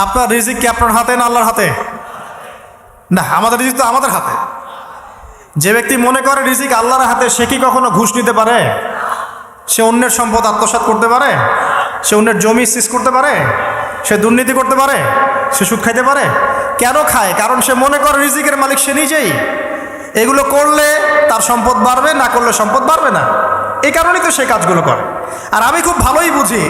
আপনার রিজিক কি আপনার হাতে না আল্লাহর হাতে? না, আমাদের রিজিক তো আমাদের হাতে। যে ব্যক্তি মনে করে রিজিক আল্লাহর হাতে, সে কি কখনো ঘুষ নিতে পারে? সে অন্যের সম্পদ আত্মসাৎ করতে পারে? সে অন্যের জমি সিজ করতে পারে? সে দুর্নীতি করতে পারে? সে সুদ খাইতে পারে? কেন খায়? কারণ সে মনে করে রিজিকের মালিক সে নিজেই। এগুলো করলে তার সম্পদ বাড়বে, না করলে সম্পদ বাড়বে না। এই কারণেই তো সে কাজগুলো করে। আর আমি খুব ভালোই বুঝি,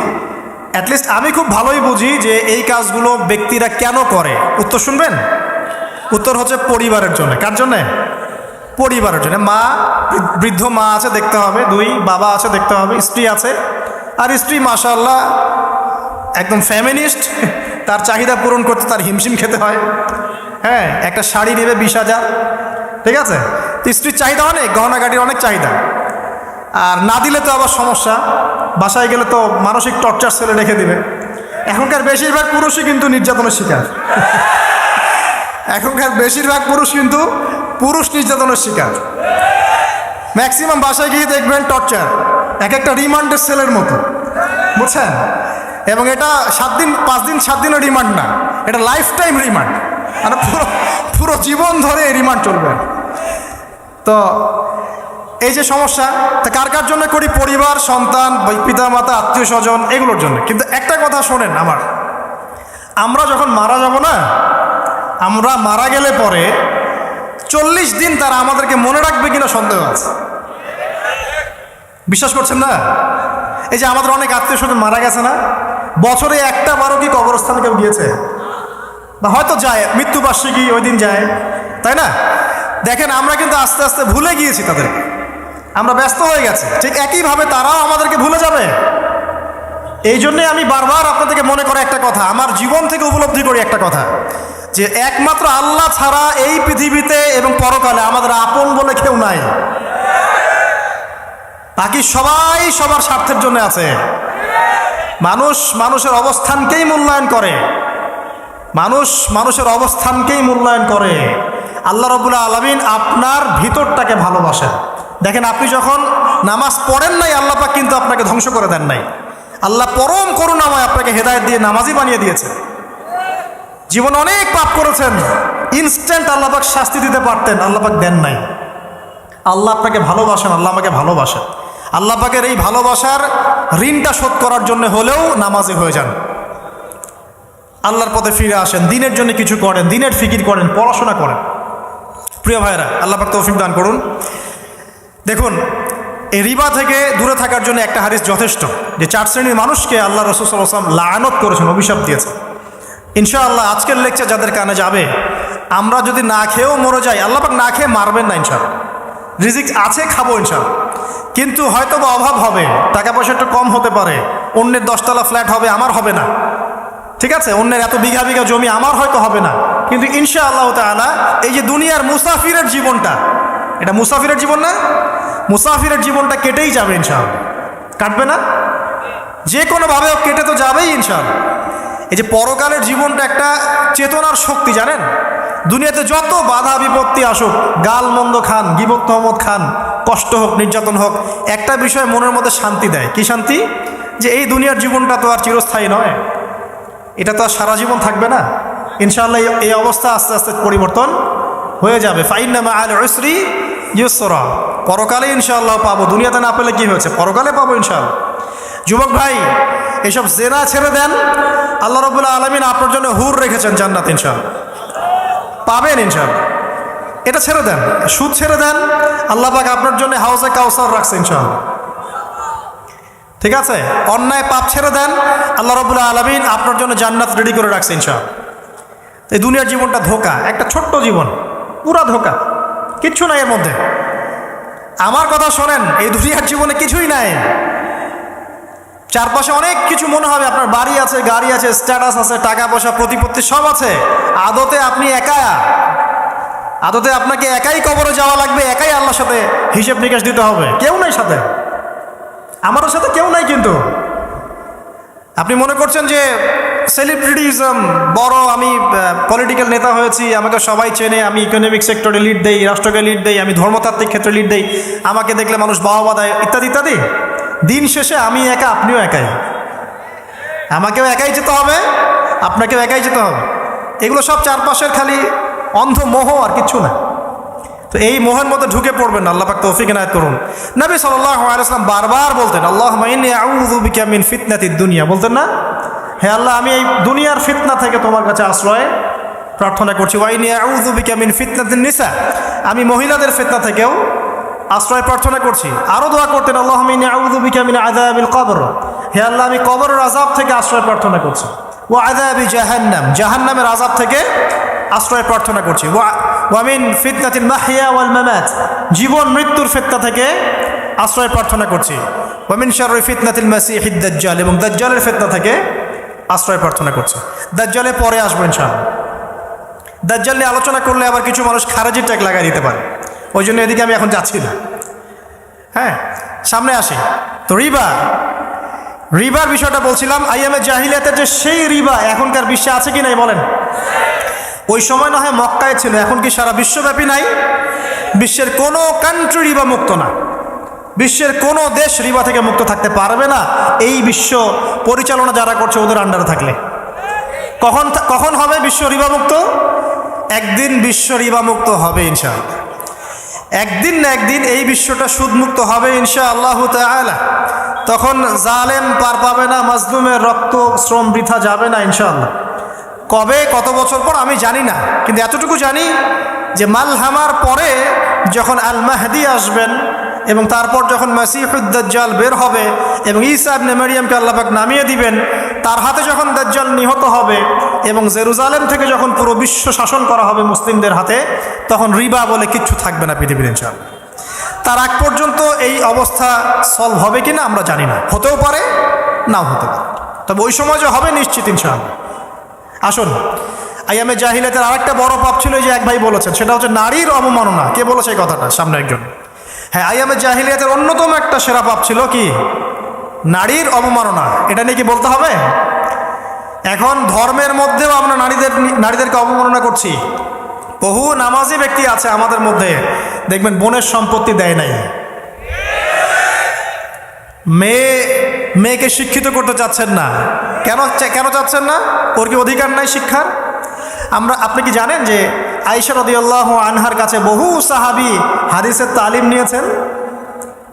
অ্যাটলিস্ট আমি খুব ভালোই বুঝি যে এই কাজগুলো ব্যক্তিরা কেন করে। উত্তর শুনবেন? উত্তর হচ্ছে পরিবারের জন্য। কার জন্যে? পরিবারের জন্য। মা, বৃদ্ধ মা আছে দেখতে হবে, দুই বাবা আছে দেখতে হবে, স্ত্রী আছে। আর স্ত্রী মাশাআল্লাহ একদম ফ্যামিনিস্ট, তার চাহিদা পূরণ করতে তার হিমশিম খেতে হয়। হ্যাঁ, একটা শাড়ি নেবে 20,000, ঠিক আছে? তো স্ত্রীর চাহিদা অনেক, গহনাগাটির অনেক চাহিদা। আর না দিলে তো আবার সমস্যা, বাসায় গেলে তো মানসিক টর্চার সেলে রেখে দিবে। এখনকার বেশিরভাগ পুরুষই কিন্তু নির্যাতনের শিকার। এখনকার বেশিরভাগ পুরুষ কিন্তু নির্যাতনের শিকার। ম্যাক্সিমাম বাসায় গিয়ে দেখবেন টর্চার, এক একটা রিমান্ডের সেলের মতো, বুঝছেন? এবং এটা 7 দিন 5 দিন 7 দিনের রিমান্ড না, এটা লাইফ টাইম রিমান্ড। মানে পুরো জীবন ধরে এই রিমান্ড চলবে। তো এই যে সমস্যা, তা কার কার জন্য করি? পরিবার, সন্তান, পিতা মাতা, আত্মীয় স্বজন, এগুলোর জন্য। কিন্তু একটা কথা শোনেন আমার, আমরা যখন মারা যাব না, আমরা মারা গেলে পরে 40 দিন তারা আমাদেরকে মনে রাখবে কিনা সন্দেহ আছে। বিশ্বাস করছেন না? এই যে আমাদের অনেক আত্মীয় স্বজন মারা গেছে না, বছরে একটা বারও কি কবরস্থানে কেউ গিয়েছে? বা হয়তো যায়, মৃত্যুবার্ষিকী ওই দিন যায়, তাই না? দেখেন, আমরা কিন্তু আস্তে আস্তে ভুলে গিয়েছি তাদেরকে, আমরা ব্যস্ত হয়ে গেছি। ঠিক একইভাবে তারাও আমাদেরকে ভুলে যাবে। এই জন্যে আমি বারবার আপনাদেরকে মনে করে একটা কথা, আমার জীবন থেকে উপলব্ধি করি একটা কথা, যে একমাত্র আল্লাহ ছাড়া এই পৃথিবীতে এবং পরকালে আমাদের আপন বলে কেউ নাই। বাকি সবাই সবার স্বার্থের জন্য আছে। মানুষের অবস্থানকেই মূল্যায়ন করে, মানুষের অবস্থানকেই মূল্যায়ন করে। আল্লাহ রাব্বুল আলামিন আপনার ভিতরটাকে ভালোবাসেন। দেখেন, আপনি যখন নামাজ পড়েন নাই, আল্লাহ পাক কিন্তু আপনাকে ধ্বংস করে দেন নাই। আল্লাহ পরম করুণাময় আপনাকে হেদায়েত দিয়ে নামাজি বানিয়ে দিয়েছে। জীবনে অনেক পাপ করেছেন, ইনস্ট্যান্ট আল্লাহ পাক শাস্তি দিতে পারতেন, আল্লাহ পাক দেন নাই। আল্লাহ আপনাকে ভালোবাসেন, আল্লাহ আমাকে ভালোবাসেন। আল্লাহ পাকের এই ভালোবাসার ঋণটা শোধ করার জন্য হলেও নামাজি হয়ে যান, আল্লাহর পথে ফিরে আসেন, দিনের জন্য কিছু করেন, দিনের ফিকির করেন, পড়াশোনা করেন। প্রিয় ভাইরা, আল্লাহ পাক তৌফিক দান করুন। দেখুন, এই রিবা থেকে দূরে থাকার জন্য একটা হাদিস যথেষ্ট, যে 4 শ্রেণীর মানুষকে আল্লাহ রাসূল সাল্লাল্লাহু আলাইহি ওয়াসাল্লাম লাআনত করেছেন, অভিশাপ দিয়েছেন। ইনশাআল্লাহ আজকের লেকচার যাদের কানে যাবে, আমরা যদি না খেয়েও মরে যাই, আল্লাহ পাক না খেয়ে মারবেন না ইনশাআল্লাহ। রিজিক আছে, খাবো ইনশাআল্লাহ। কিন্তু হয়তো বা অভাব হবে, টাকা পয়সা একটু কম হতে পারে, অন্যের 10 তলা ফ্ল্যাট হবে, আমার হবে না, ঠিক আছে? অন্যের এত বিঘা বিঘা জমি আমার হয়তো হবে না। কিন্তু ইনশাআল্লাহ তাআলা এই যে দুনিয়ার মুসাফিরের জীবনটা, এটা মুসাফিরের জীবন না? মুসাফিরের জীবনটা কেটেই যাবে ইনশাআল্লাহ। কাটবে না? যে কোনোভাবে কেটে তো যাবেই ইনশাআল্লাহ। এই যে পরকালের জীবনটা একটা চেতনার শক্তি, জানেন? দুনিয়াতে যত বাধা বিপত্তি আসুক, গাল মন্দ খান, গীবত তহমত খান, কষ্ট হোক, নির্যাতন হোক, একটা বিষয় মনের মধ্যে শান্তি দেয়। কি শান্তি? যে এই দুনিয়ার জীবনটা তো আর চিরস্থায়ী নয়, এটা তো আর সারা জীবন থাকবে না। ইনশাআল্লাহ এই অবস্থা আস্তে আস্তে পরিবর্তন হয়ে যাবে। ফাইন্না মাআল উসরি ইউসরা, পরকালে ইনশাআল্লাহ পাবো। দুনিয়াতে না পেলে কি হয়েছে, পরকালে পাবো ইনশাআল্লাহ। যুবক ভাই, এসব জেনা ছেড়ে দেন, আল্লাহ রাব্বুল আলামিন আপনার জন্য হুর রেখেছেন জান্নাত, ইনশাআল্লাহ পাবেন ইনশাআল্লাহ। এটা ছেড়ে দেন, সুদ ছেড়ে দেন, আল্লাহ পাক আপনার জন্য হাউজে কাউসার রাখছে ইনশাআল্লাহ, ঠিক আছে? অন্যায় পাপ ছেড়ে দেন, আল্লাহ রাব্বুল আলামিন আপনার জন্য জান্নাত রেডি করে রাখছে ইনশাআল্লাহ। এই দুনিয়ার জীবনটা ধোঁকা, একটা ছোট্ট জীবন, পুরা ধোঁকা, কিচ্ছু নাই এর মধ্যে। আমার কথা শোনেন, এই দুনিয়ার জীবনে কিছুই নাই। চারপাশে অনেক কিছু মনে হবে, আপনার বাড়ি আছে, গাড়ি আছে, স্ট্যাটাস আছে, টাকা পয়সা, প্রতিপত্তি সব আছে। আদতে আপনি একা, আদতে আপনাকে একাই কবরে যাওয়া লাগবে, একাই আল্লাহর সাথে হিসেব নিকাশ দিতে হবে। কেউ নাই সাথে, আমারও সাথে কেউ নাই। কিন্তু আপনি মনে করছেন যে সেলিব্রিটিজম বড়, আমি পলিটিক্যাল নেতা হয়েছি, আমাকে সবাই চেনে, আমি ইকোনমিক সেক্টরে লিড দেই, রাষ্ট্রকে লিড দেই, আমি ধর্মতাত্ত্বিক ক্ষেত্রে লিড দেই, আমাকে দেখলে মানুষ বাহবা দেয়, ইত্যাদি ইত্যাদি। দিন শেষে আমি একা, আপনিও একাই, আমাকেও একাই যেতে হবে, আপনাকেও একাই যেতে হবে। এগুলো সব চারপাশের খালি অন্ধ মোহ আর কিচ্ছু না। তো এই মোহের মধ্যে ঢুকে পড়বেন না, আল্লাহ পাক তৌফিক ইনায়াত করুন। নবী সাল্লাল্লাহু আলাইহি ওয়াসাল্লাম বারবার বলতেন, আল্লাহুম্মা ইন্নী আউযু বিকা মিন ফিতনাতিদ দুনিয়া, বলতেন না, হে আল্লাহ আমি এই দুনিয়ার ফিতনা থেকে তোমার কাছে আশ্রয় প্রার্থনা করছি। ওয়া ইন্নী আউযু বিকা মিন ফিতনাতিন নিসা, আমি মহিলাদের ফিতনা থেকেও আশ্রয় প্রার্থনা করছি। আরও দোয়া করতেন, আল্লাহুম্মা ইন্নী আউযু বিকা মিন আযাবিল কবর, হে আল্লাহ আমি কবরের আযাব থেকে আশ্রয় প্রার্থনা করছি। ওয়া আযাবি জাহান্নাম, জাহান্নামের আযাব থেকে আশ্রয় প্রার্থনা করছি। ওয়া মিন ফিতনাতিল মাহইয়া ওয়াল মামাত, জীবন মৃত্যুর ফিতনা থেকে আশ্রয় প্রার্থনা করছি। ওয়া মিন শাররি ফিতনাতিল মাসিহিদ দাজ্জাল, এবং দাজ্জালের ফিতনা থেকে আশ্রয় প্রার্থনা করছি। দাজ্জালে পরে আসবো ইনশাআল্লাহ। দাজ্জাল নিয়ে আলোচনা করলে আবার কিছু মানুষ খারেজি ট্যাগ লাগাই দিতে পারে, ওই জন্য এদিকে আমি এখন যাচ্ছি না। হ্যাঁ, সামনে আসি। তো রিবার বিষয়টা বলছিলাম। আইয়ামে জাহিলিয়াতের যে সেই রিবা এখনকার বিশ্বে আছে কি নাই বলেন? ওই সময় না হয় মক্কায় ছিল, এখন কি সারা বিশ্বব্যাপী নাই? বিশ্বের কোনো কান্ট্রি রিবা মুক্ত না, বিশ্বের কোনো দেশ রিবা থেকে মুক্ত থাকতে পারবে না, এই বিশ্ব পরিচালনা যারা করছে ওদের আন্ডারে থাকলে। কখন হবে বিশ্ব রিবা মুক্ত? একদিন বিশ্ব রিবা মুক্ত হবে ইনশাআল্লাহ। একদিন না একদিন এই বিশ্বটা সুদমুক্ত হবে ইনশাআল্লাহু তাআলা। তখন জালেম পার পাবে না, মাজলুমের রক্ত শ্রম বৃথা যাবে না ইনশাআল্লাহ। কবে, কত বছর পর আমি জানি না, কিন্তু এতটুকু জানি যে মালহামার পরে যখন আল মাহদি আসবেন এবং তারপর যখন মাসিহুদ দাজ্জাল বের হবে এবং ঈসা ইবনে মারইয়ামকে আল্লাহ পাক নামিয়ে দিবেন, তার হাতে যখন দাজ্জাল নিহত হবে এবং জেরুজালেম থেকে যখন পুরো বিশ্ব শাসন করা হবে মুসলিমদের হাতে, তখন রিবা বলে কিচ্ছু থাকবে না পৃথিবীর ইনশাআল্লাহ। তার আগ পর্যন্ত এই অবস্থা সলভ হবে কিনা আমরা জানি না, হতেও পারে নাও হতে পারে, তবে ওই সময় যে হবে নিশ্চিত ইনশাআল্লাহ। আসুন, আইয়ামে জাহিলিয়াতের আরেকটা বড় পাপ ছিল, যে এক ভাই বলেছেন, সেটা হচ্ছে নারীর অবমাননা। কে বলেছে এই কথাটা? সামনে একজন। হ্যাঁ, আইয়ামে জাহিলিয়াতের অন্যতম একটা সেরা পাপ ছিল কি? নারীর অবমাননা। এটা নিয়ে কি বলতে হবে? এখন ধর্মের মধ্যেও আমরা নারীদেরকে অবমাননা করছি। বহু নামাজি ব্যক্তি আছে আমাদের মধ্যে, দেখবেন বোনের সম্পত্তি দেয় নাই, মেয়েকে শিক্ষিত করতে চাচ্ছেন না। কেন চাচ্ছেন না? ওর কি অধিকার নাই শিক্ষার? আপনি কি জানেন যে আয়েশা রাদিয়াল্লাহু আনহার কাছে বহু সাহাবী হাদিসের তালিম নিয়েছেন,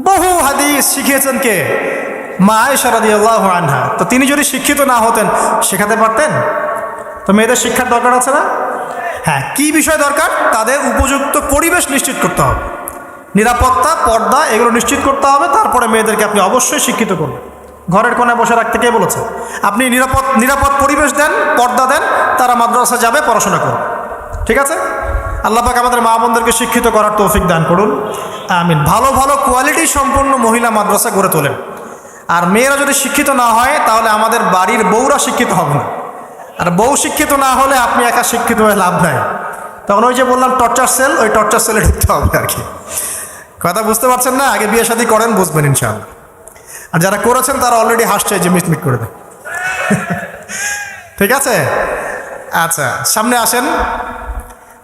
বহু হাদিস শিখিয়েছেন কে? মা আয়েশা রাদিয়াল্লাহু আনহা। তো তিনি যদি শিক্ষিত না হতেন শেখাতে পারতেন? তো মেয়েদের শিক্ষার দরকার আছে না? হ্যাঁ, কি বিষয় দরকার? তাদের উপযুক্ত পরিবেশ নিশ্চিত করতে হবে, নিরাপত্তা, পর্দা এগুলো নিশ্চিত করতে হবে। তারপরে মেয়েদেরকে আপনি অবশ্যই শিক্ষিত করবেন। ঘরের কোণায় বসে রাখতে কে বলেছে? আপনি নিরাপদ পরিবেশ দেন, পর্দা দেন, তারা মাদ্রাসা যাবে, পড়াশোনা করবে। ঠিক আছে? আল্লাহ পাক আমাদের মা বোনদেরকে শিক্ষিত করার তৌফিক দান করুন, আমিন। ভালো ভালো কোয়ালিটি সম্পন্ন মহিলা মাদ্রাসা গড়ে তোলেন। আর মেয়েরা যদি শিক্ষিত না হয় তাহলে আমাদের বাড়ির বউরা শিক্ষিত হবে না, আর বউ শিক্ষিত না হলে আপনি একা শিক্ষিত হয়ে লাভ নাই। তখন ওই যে বললাম টর্চার সেল, ওই টর্চার সেলে ঢুকতে হবে আর কি। কথা বুঝতে পারছেন না? আগে বিয়ে শাদী করেন, বুঝবেন ইনশাআল্লাহ। আর যারা করেছেন তারা অলরেডি হাসছে যে মিটমিট করে দেন। ঠিক আছে? আচ্ছা, সামনে আসেন।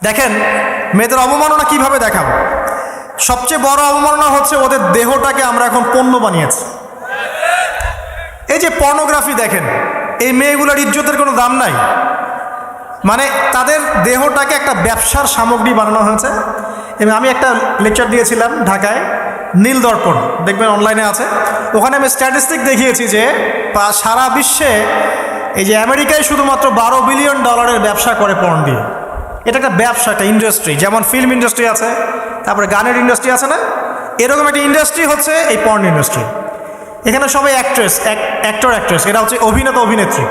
দেখেন মেয়েদের অবমাননা কিভাবে দেখাবো। সবচেয়ে বড় অবমাননা হচ্ছে ওদের দেহটাকে আমরা এখন পণ্য বানিয়েছি। এই যে পর্নোগ্রাফি দেখেন, এই মেয়েগুলোর ইজ্জতের কোনো দাম নাই। মানে তাদের দেহটাকে একটা ব্যবসার সামগ্রী বানানো হয়েছে। এবং আমি একটা লেকচার দিয়েছিলাম ঢাকায়, নীল দর্পণ, দেখবেন অনলাইনে আছে। ওখানে আমি স্ট্যাটিস্টিক দেখিয়েছি যে সারা বিশ্বে এই যে আমেরিকায় শুধুমাত্র $12 বিলিয়ন ব্যবসা করে পর্ন দিয়ে। এটা একটা ব্যবসা, একটা ইন্ডাস্ট্রি। যেমন ফিল্ম ইন্ডাস্ট্রি আছে, তারপরে গানের ইন্ডাস্ট্রি আছে না, এরকম একটা ইন্ডাস্ট্রি হচ্ছে এই পর্ন ইন্ডাস্ট্রি। এখানে সবাই অ্যাক্ট্রেস, এরা হচ্ছে অভিনেতা অভিনেত্রী।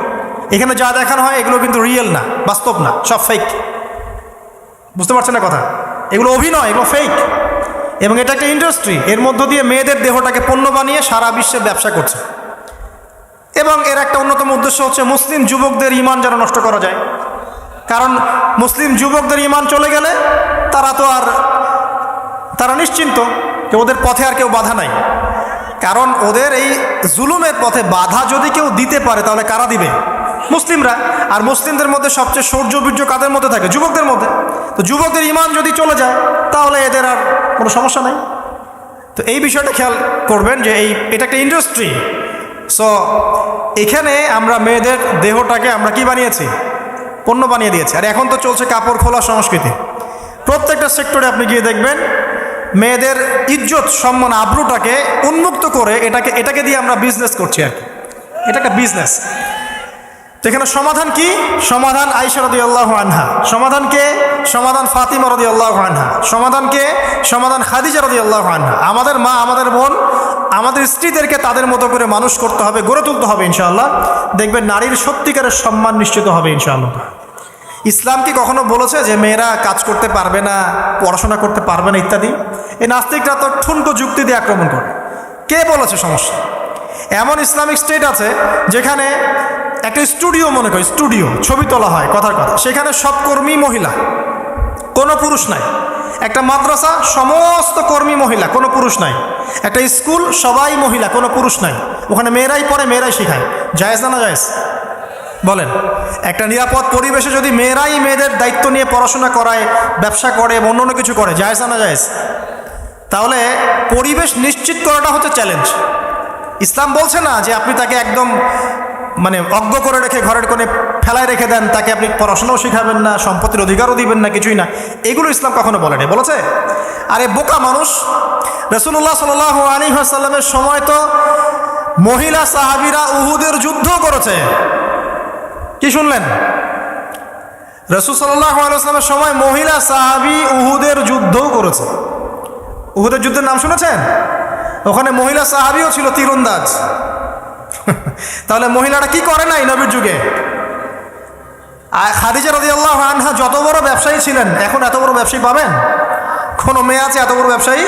এখানে যা দেখানো হয় এগুলো কিন্তু রিয়েল না, বাস্তব না, সব ফেক। বুঝতে পারছেন না কথা? এগুলো অভিনয়, এগুলো ফেক। এবং এটা একটা ইন্ডাস্ট্রি, এর মধ্য দিয়ে মেয়েদের দেহটাকে পণ্য বানিয়ে সারা বিশ্বে ব্যবসা করছে। এবং এর একটা অন্যতম উদ্দেশ্য হচ্ছে মুসলিম যুবকদের ঈমান যেন নষ্ট করা যায়। কারণ মুসলিম যুবকদের ঈমান চলে গেলে তারা নিশ্চিন্ত যে ওদের পথে আর কেউ বাধা নাই। কারণ ওদের এই জুলুমের পথে বাধা যদি কেউ দিতে পারে তাহলে কারা দিবে? মুসলিমরা। আর মুসলিমদের মধ্যে সবচেয়ে শৌর্য বীর্য কাদের মধ্যে থাকে? যুবকদের মধ্যে। তো যুবকদের ঈমান যদি চলে যায় তাহলে এদের আর কোনো সমস্যা নেই। তো এই বিষয়টা খেয়াল করবেন যে এটা একটা ইন্ডাস্ট্রি। সো এখানে আমরা মেয়েদের দেহটাকে আমরা কি বানিয়েছি? পণ্য বানিয়ে দিয়েছি। আর এখন তো চলছে কাপড় খোলা সংস্কৃতি। প্রত্যেকটা সেক্টরে আপনি গিয়ে দেখবেন মেয়েদের ইজ্জত, সম্মান, আব্রুটাকে উন্মুক্ত করে এটাকে দিয়ে আমরা বিজনেস করছি আর কি। এটা একটা বিজনেস। তো এখানে সমাধান কি? সমাধান আয়েশা রাদিয়াল্লাহু আনহা। সমাধান কে? সমাধান ফাতিমা রাদিয়াল্লাহু আনহা। সমাধান কে? সমাধান খাদিজা রাদিয়াল্লাহু আনহা। আমাদের মা, আমাদের বোন, আমাদের স্ত্রীদেরকে তাদের মতো করে মানুষ করতে হবে, গড়ে তুলতে হবে ইনশাআল্লাহ। দেখবেন নারীর সত্যিকারের সম্মান নিশ্চিত হবে ইনশাআল্লাহ। ইসলাম কি কখনো বলেছে যে মেয়েরা কাজ করতে পারবে না, পড়াশোনা করতে পারবে না ইত্যাদি? এই নাস্তিকরা তো ঠুনকো যুক্তি দিয়ে আক্রমণ করে। কে বলেছে সমস্যা? এমন ইসলামিক স্টেট আছে যেখানে একটা স্টুডিও, মনে করি স্টুডিও, ছবি তোলা হয়, কথার কথা, সেখানে সব কর্মী মহিলা, কোনো পুরুষ নাই। একটা মাদ্রাসা, সমস্ত কর্মী মহিলা, কোনো পুরুষ নাই। একটা স্কুল, সবাই মহিলা, কোনো পুরুষ নাই। ওখানে মেয়েরাই পড়ে, মেয়েরাই শেখায়। জায়েজ না জায়েজ বলেন? একটা নিরাপদ পরিবেশে যদি মেয়েরাই মেয়েদের দায়িত্ব নিয়ে পড়াশোনা করায়, ব্যবসা করে, অন্য কিছু করে, জায়েজ না জায়েজ? তাহলে পরিবেশ নিশ্চিত করাটা হচ্ছে চ্যালেঞ্জ। ইসলাম বলছে না যে আপনি তাকে একদম মানে অজ্ঞ করে রেখে ঘরের কোণে ফেলায় রেখে দেন, তাকে আপনি পড়াশোনাও শেখাবেন না, সম্পত্তির অধিকারও দিবেন না, কিছুই না। এগুলো ইসলাম কখনো বলেনি। বলেছে? আরে বোকা মানুষ, রাসূলুল্লাহ সাল্লাল্লাহু আলাইহি ওয়াসাল্লামের সময় তো মহিলা সাহাবীরা উহুদের যুদ্ধ করেছে। কি শুনলেন? রাসূল সাল্লাল্লাহু আলাইহি ওয়াসাল্লামের সময় মহিলা সাহাবী উহুদের যুদ্ধও করেছে। উহুদের যুদ্ধের নাম শুনেছেন? ওখানে মহিলা সাহাবীও ছিল তীরন্দাজ। তাহলে মহিলারা কি করে নাই নবীর যুগে? খাদিজা রাদিয়াল্লাহু আনহা যত বড় ব্যবসায়ী ছিলেন, এখন এত বড় ব্যবসায়ী পাবেন? কোনো মেয়ে আছে এত বড় ব্যবসায়ী?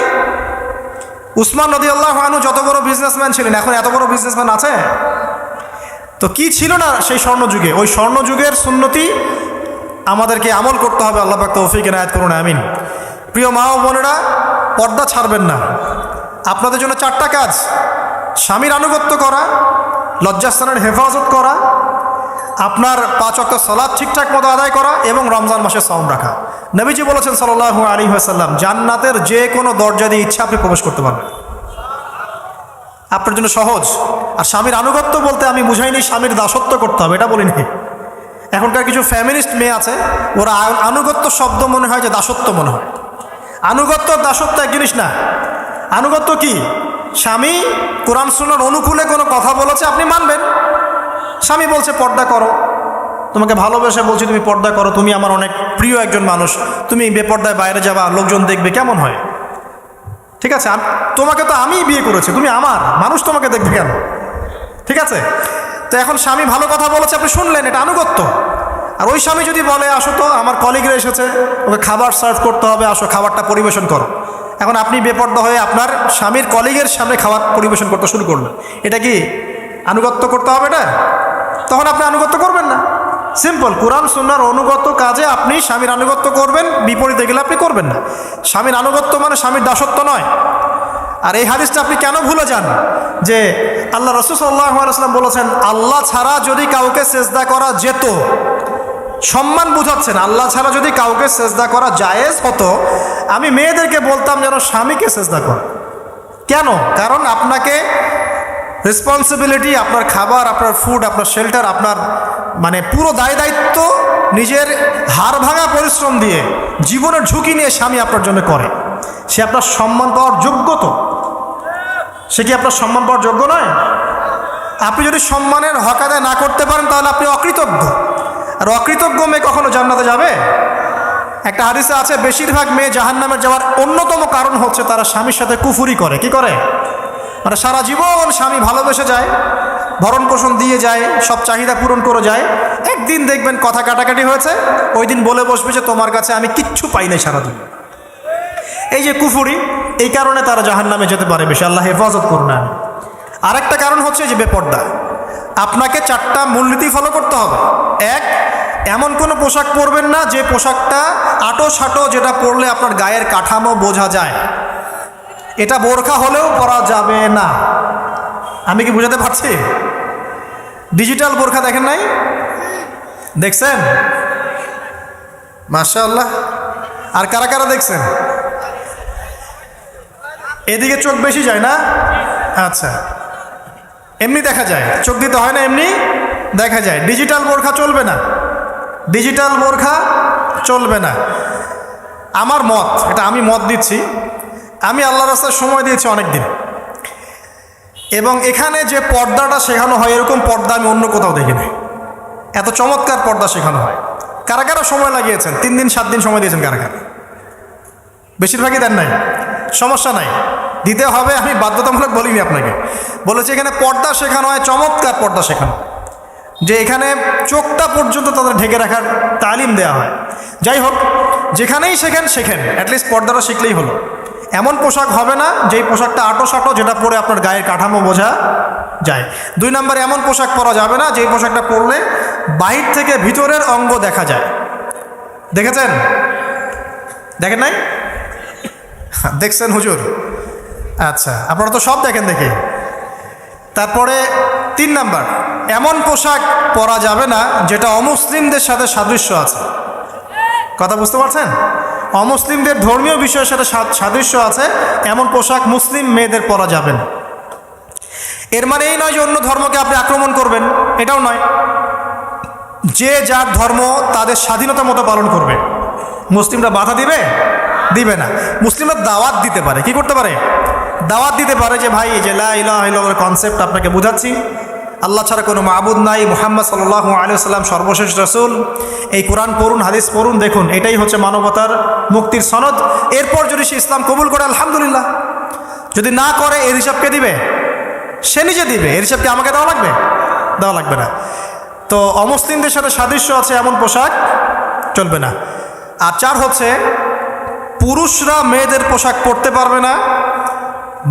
উসমান রাদিয়াল্লাহু আনহু যত বড় বিজনেসম্যান ছিলেন, এখন এত বড় বিজনেসম্যান আছে? তো কি ছিল না সেই স্বর্ণযুগে? ওই স্বর্ণযুগের সুন্নতি আমাদেরকে আমল করতে হবে। আল্লাহ পাক তৌফিক এনায়েত করুন, আমিন। প্রিয় মা ও বোনেরা, পর্দা ছাড়বেন না। আপনাদের জন্য 4টা কাজ: স্বামীর আনুগত্য করা, লজ্জাস্থানের হেফাজত করা, আপনার 5 ওয়াক্ত সালাত ঠিকঠাক মতো আদায় করা, এবং রমজান মাসে সাওম রাখা। নবীজি বলেছেন সাল্লাল্লাহু আলাইহি ওয়াসাল্লাম, জান্নাতের যে কোনো দরজা দিয়ে ইচ্ছা আপনি প্রবেশ করতে পারবেন। আপনার জন্য সহজ। আর স্বামীর আনুগত্য বলতে আমি বুঝাইনি স্বামীর দাসত্ব করতে হবে, এটা বলিনি। এখনকার কিছু ফ্যামিলিস্ট মেয়ে আছে, ওরা আনুগত্য শব্দ মনে হয় যে দাসত্ব মনে হয়। আনুগত্য দাসত্ব এক জিনিস না। আনুগত্য কি? স্বামী কোরআন সুন্নাহর অনুকূলে কোনো কথা বলেছে, আপনি মানবেন। স্বামী বলছে পর্দা করো, তোমাকে ভালোবেসে বলছি তুমি পর্দা করো, তুমি আমার অনেক প্রিয় একজন মানুষ, তুমি বেপর্দায় বাইরে যাবা, লোকজন দেখবে, কেমন হয়? ঠিক আছে, তোমাকে তো আমি বিয়ে করেছি, তুমি আমার মানুষ, তোমাকে দেখবে কেন? ঠিক আছে। তো এখন স্বামী ভালো কথা বলেছে, আপনি শুনলেন, এটা আনুগত্য। আর ওই স্বামী যদি বলে আসো তো আমার কলিগরা এসেছে, ওকে খাবার সার্ভ করতে হবে, আসো খাবারটা পরিবেশন করো, এখন আপনি বেপর্দা হয়ে আপনার স্বামীর কলিগের সামনে খাবার পরিবেশন করতে শুরু করলেন, এটা কি আনুগত্য করতে হবে? এটা তখন আপনি আনুগত্য করবেন না। সিম্পল। কোরআন সুন্নাহর অনুগত কাজে আপনি স্বামীর আনুগত্য করবেন, বিপরীতে গেলে আপনি করবেন না। স্বামীর আনুগত্য মানে স্বামীর দাসত্ব নয়। আর এই হাদিসটা আপনি কেন ভুলে যান যে আল্লাহ রাসূল সাল্লাল্লাহু আলাইহি ওয়াসাল্লাম বলেছেন, আল্লাহ ছাড়া যদি কাউকে সেজদা করা যেত, সম্মান বুঝাচ্ছেন, আল্লাহ ছাড়া যদি কাউকে সেজদা করা জায়েজ হতো, আমি মেয়েদেরকে বলতাম যেন স্বামীকে সেজদা করে। কেন? কারণ আপনাকে রেসপন্সিবিলিটি, আপনার খাবার, আপনার ফুড, আপনার শেল্টার, আপনার মানে পুরো দায় দায়িত্ব নিজের হাড় ভাঙা পরিশ্রম দিয়ে, জীবনের ঝুঁকি নিয়ে স্বামী আপনার জন্য করে। সে আপনার সম্মান পাওয়ার যোগ্য তো? সে কি আপনার সম্মান পাওয়ার যোগ্য নয়? আপনি যদি সম্মানের হক আদায় না করতে পারেন তাহলে আপনি অকৃতজ্ঞ। আর অকৃতজ্ঞ মেয়ে কখনো জান্নাতে যাবে? একটা হাদিসে আছে, বেশিরভাগ মেয়ে জাহান্নামে যাওয়ার অন্যতম কারণ হচ্ছে তারা স্বামীর সাথে কুফুরি করে। কি করে? মানে সারা জীবন স্বামী ভালোবেসে যায়, ভরণ পোষণ দিয়ে যায়, সব চাহিদা পূরণ করে যায়, একদিন দেখবেন কথা কাটাকাটি হয়েছে, ওই দিন বলে বসবে যে তোমার কাছে আমি কিচ্ছু পাই নাই সারাদিন। এই যে কুফুরি, এই কারণে তারা জাহান্নামে যেতে পারে বেশি। আল্লাহ হেফাজত করুন। আরেকটা কারণ হচ্ছে যে বেপর্দা। আপনাকে 4টা মূলনীতি ফলো করতে হবে। 1, এমন কোনো পোশাক পরবেন না যে পোশাকটা আটো সাটো, যেটা পরলে আপনার গায়ের কাঠামো বোঝা যায়। এটা বোরখা হলেও পরা যাবে না। আমি কি বুঝাতে পারছি? ডিজিটাল বোরখা দেখেন নাই? দেখছেন? মাশাআল্লাহ। আর কারা কারা দেখছেন? এদিকে চোখ বেশি যায় না? আচ্ছা, এমনি দেখা যায়, চোখ দিতে হয় না, এমনি দেখা যায়। ডিজিটাল বোরখা চলবে না, ডিজিটাল বোরখা চলবে না। আমার মত, এটা আমি মত দিচ্ছি, আমি আল্লাহর রাস্তায় সময় দিয়েছি অনেক দিন, এবং এখানে যে পর্দাটা শেখানো হয় এরকম পর্দা আমি অন্য কোথাও দেখিনি। এত চমৎকার পর্দা শেখানো হয়। কারা কারা সময় লাগিয়েছেন? 3 দিন 7 দিন সময় দিয়েছেন কারা কারা? বেশিরভাগই দেন নাই, সমস্যা নাই, দিতে হবে, আমি বাধ্যতামূলক বলিনি আপনাকে, বলেছি এখানে পর্দা শেখানো হয়, চমৎকার পর্দা শেখানো, যে এখানে চোখটা পর্যন্ত তাদের ঢেকে রাখার তালিম দেওয়া হয়। যাই হোক, যেখানেই শেখেন অ্যাটলিস্ট পর্দাটা শিখলেই হলো। এমন পোশাক হবে না যেই পোশাকটা আটো যেটা পরে আপনার গায়ের কাঠামো বোঝা যায়। 2 নম্বরে এমন পোশাক পরা যাবে না যেই পোশাকটা পরলে বাহির থেকে ভিতরের অঙ্গ দেখা যায়। দেখেছেন? দেখেন নাই? দেখছেন হুজুর? আচ্ছা, আপনারা তো সব দেখেন দেখে। তারপরে 3 নাম্বার, এমন পোশাক পরা যাবে না যেটা অমুসলিমদের সাথে সাদৃশ্য আছে। কথা বুঝতে পারছেন? অমুসলিমদের ধর্মীয় বিষয়ের সাথে সাদৃশ্য আছে এমন পোশাক মুসলিম মেয়েদের পরা যাবে না। এর মানে এই নয় যে অন্য ধর্মকে আপনি আক্রমণ করবেন, এটাও নয়। যে যার ধর্ম তাদের স্বাধীনতা মতো পালন করবে। মুসলিমরা বাধা দিবে? দিবে না। মুসলিমরা দাওয়াত দিতে পারে। কি করতে পারে? দাওয়াত দিতে পারে যে ভাই, যে লা ইলাহা ইল্লাল্লাহর কনসেপ্ট আপনাকে বোঝাচ্ছি, আল্লাহ ছাড়া কোনো মাবুদ নাই, মুহাম্মদ সাল্লাল্লাহু আলাইহি ওয়াসাল্লাম সর্বশেষ রাসূল, এই কোরআন পড়ুন, হাদিস পড়ুন, দেখুন এটাই হচ্ছে মানবতার মুক্তির সনদ। এরপর যদি সে ইসলাম কবুল করে আলহামদুলিল্লাহ, যদি না করে এর হিসাব কে দিবে? সে নিজে দিবে। এর হিসাব কি আমাকে দেওয়া লাগবে? দেওয়া লাগবে না। তো অমুসলিমদের সাথে সাদৃশ্য আছে এমন পোশাক চলবে না। আর 4 হচ্ছে, পুরুষরা মেয়েদের পোশাক পরতে পারবে না,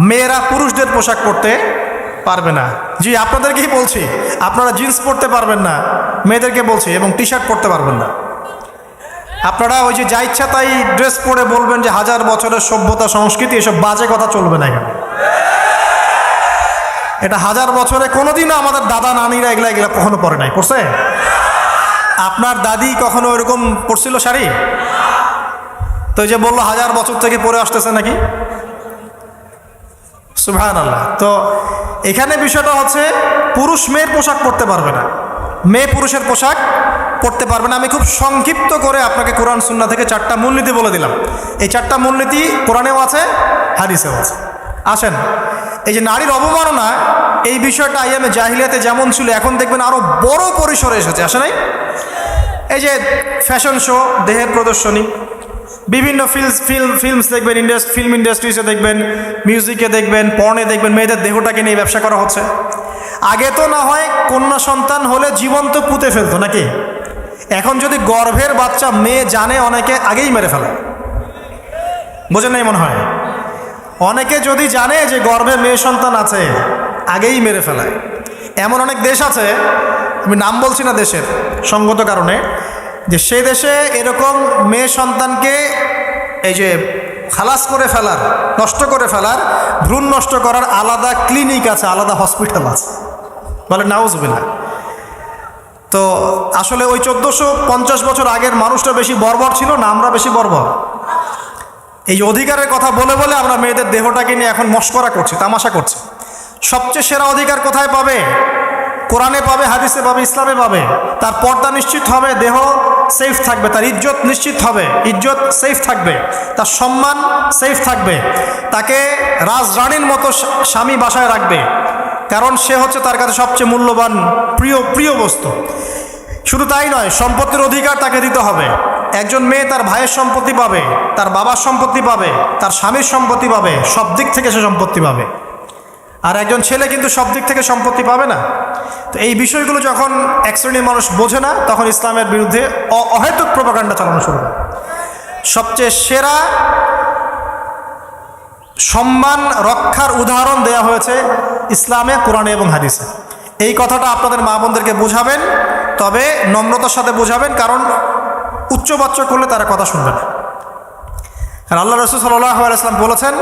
মেয়েরা পুরুষদের পোশাক পরতে পারবে না। জি, আপনাদেরকেই বলছি, আপনারা জিন্স পরতে পারবেন না, মেয়েদেরকে বলছি, এবং টি শার্ট পরতে পারবেন না। আপনারা ওই যে যা ইচ্ছা তাই ড্রেস পরে বলবেন যে 1000 বছরের সভ্যতা সংস্কৃতি, এসব বাজে কথা চলবে না এখানে। এটা 1000 বছরে কোনোদিনও আমাদের দাদা নানিরা এগুলা কখনো পরে নাই। পড়ছে? আপনার দাদি কখনো এরকম পরছিল শাড়ি? তো যে বললো 1000 বছর থেকে পরে আসতেছে নাকি? সুবহানাল্লাহ। তো এখানে বিষয়টা হচ্ছে, পুরুষ মেয়ের পোশাক পরতে পারবে না, মেয়ে পুরুষের পোশাক পরতে পারবে না। আমি খুব সংক্ষিপ্ত করে আপনাকে কোরআন সুন্নাহ থেকে 4টা মূলনীতি বলে দিলাম। এই 4টা মূলনীতি কোরআনেও আছে, হাদিসেও আছে। আসেন, এই যে নারীর অবমাননা, এই বিষয়টা আইয়ামে জাহিলিয়াতে যেমন ছিল, এখন দেখবেন আরো বড় পরিসরে এসেছে। আসে নাই? এই যে ফ্যাশন শো, দেহের প্রদর্শনী, বিভিন্ন ফিল্মস দেখবেন, ফিল্ম ইন্ডাস্ট্রিজে দেখবেন, মিউজিকে দেখবেন, পর্নে দেখবেন, মেয়েদের দেহটাকে নিয়ে ব্যবসা করা হচ্ছে। আগে তো না হয় কন্যা সন্তান হলে জীবন্ত পুঁতে ফেলতো নাকি? এখন যদি গর্ভের বাচ্চা মেয়ে জানে, অনেকে আগেই মেরে ফেলে। বোঝেন নাই মনে হয়? অনেকে যদি জানে যে গর্ভে মেয়ে সন্তান আছে, আগেই মেরে ফেলায়। এমন অনেক দেশ আছে, আমি নাম বলছি না দেশের সঙ্গত কারণে, যে সে দেশে এরকম মেয়ে সন্তানকে এই যে খালাস করে ফেলার, নষ্ট করে ফেলার, ভ্রূণ নষ্ট করার আলাদা ক্লিনিক আছে, আলাদা হসপিটাল আছে। বলে নাউজুবিল্লাহ। তো আসলে ওই 1450 বছর আগের মানুষটা বেশি বর্বর ছিল না আমরা বেশি বর্বর? এই যে অধিকারের কথা বলে বলে আমরা মেয়েদের দেহটাকে নিয়ে এখন মস্করা করছি, তামাশা করছি। সবচেয়ে সেরা অধিকার কোথায় পাবে? কোরআনে পাবে, হাদিসে পাবে, ইসলামে পাবে। তার পর্দা নিশ্চিত হবে, দেহ সেফ থাকবে, তার ইজ্জত নিশ্চিত হবে, ইজ্জত সেফ থাকবে, তার সম্মান সেফ থাকবে, তাকে রাজরানীর মতো স্বামী বাসায় রাখবে, কারণ সে হচ্ছে তার কাছে সবচেয়ে মূল্যবান প্রিয় বস্তু। শুধু তাই নয়, সম্পত্তির অধিকার তাকে দিতে হবে। একজন মেয়ে তার ভাইয়ের সম্পত্তি পাবে, তার বাবার সম্পত্তি পাবে, তার স্বামীর সম্পত্তি পাবে, সব দিক থেকে সে সম্পত্তি পাবে। আর একজন ছেলে কিন্তু সব দিক থেকে সম্পত্তি পাবে না। তো এই বিষয়গুলো যখন এক শ্রেণীর মানুষ বোঝে না, তখন ইসলামের বিরুদ্ধে অহেতুক প্রপাগান্ডা চালানো শুরু হয়। সবচেয়ে সেরা সম্মান রক্ষার উদাহরণ দেয়া হয়েছে ইসলামে, কোরআনে এবং হাদিসে। এই কথাটা আপনাদের মা বোনদেরকে বোঝাবেন, তবে নম্রতার সাথে বোঝাবেন, কারণ উচ্চবাচ্য করলে তারা কথা শুনবে না। আর আল্লাহ রাসূল সাল্লাল্লাহু আলাইহি ওয়াসাল্লাম বলেছেন,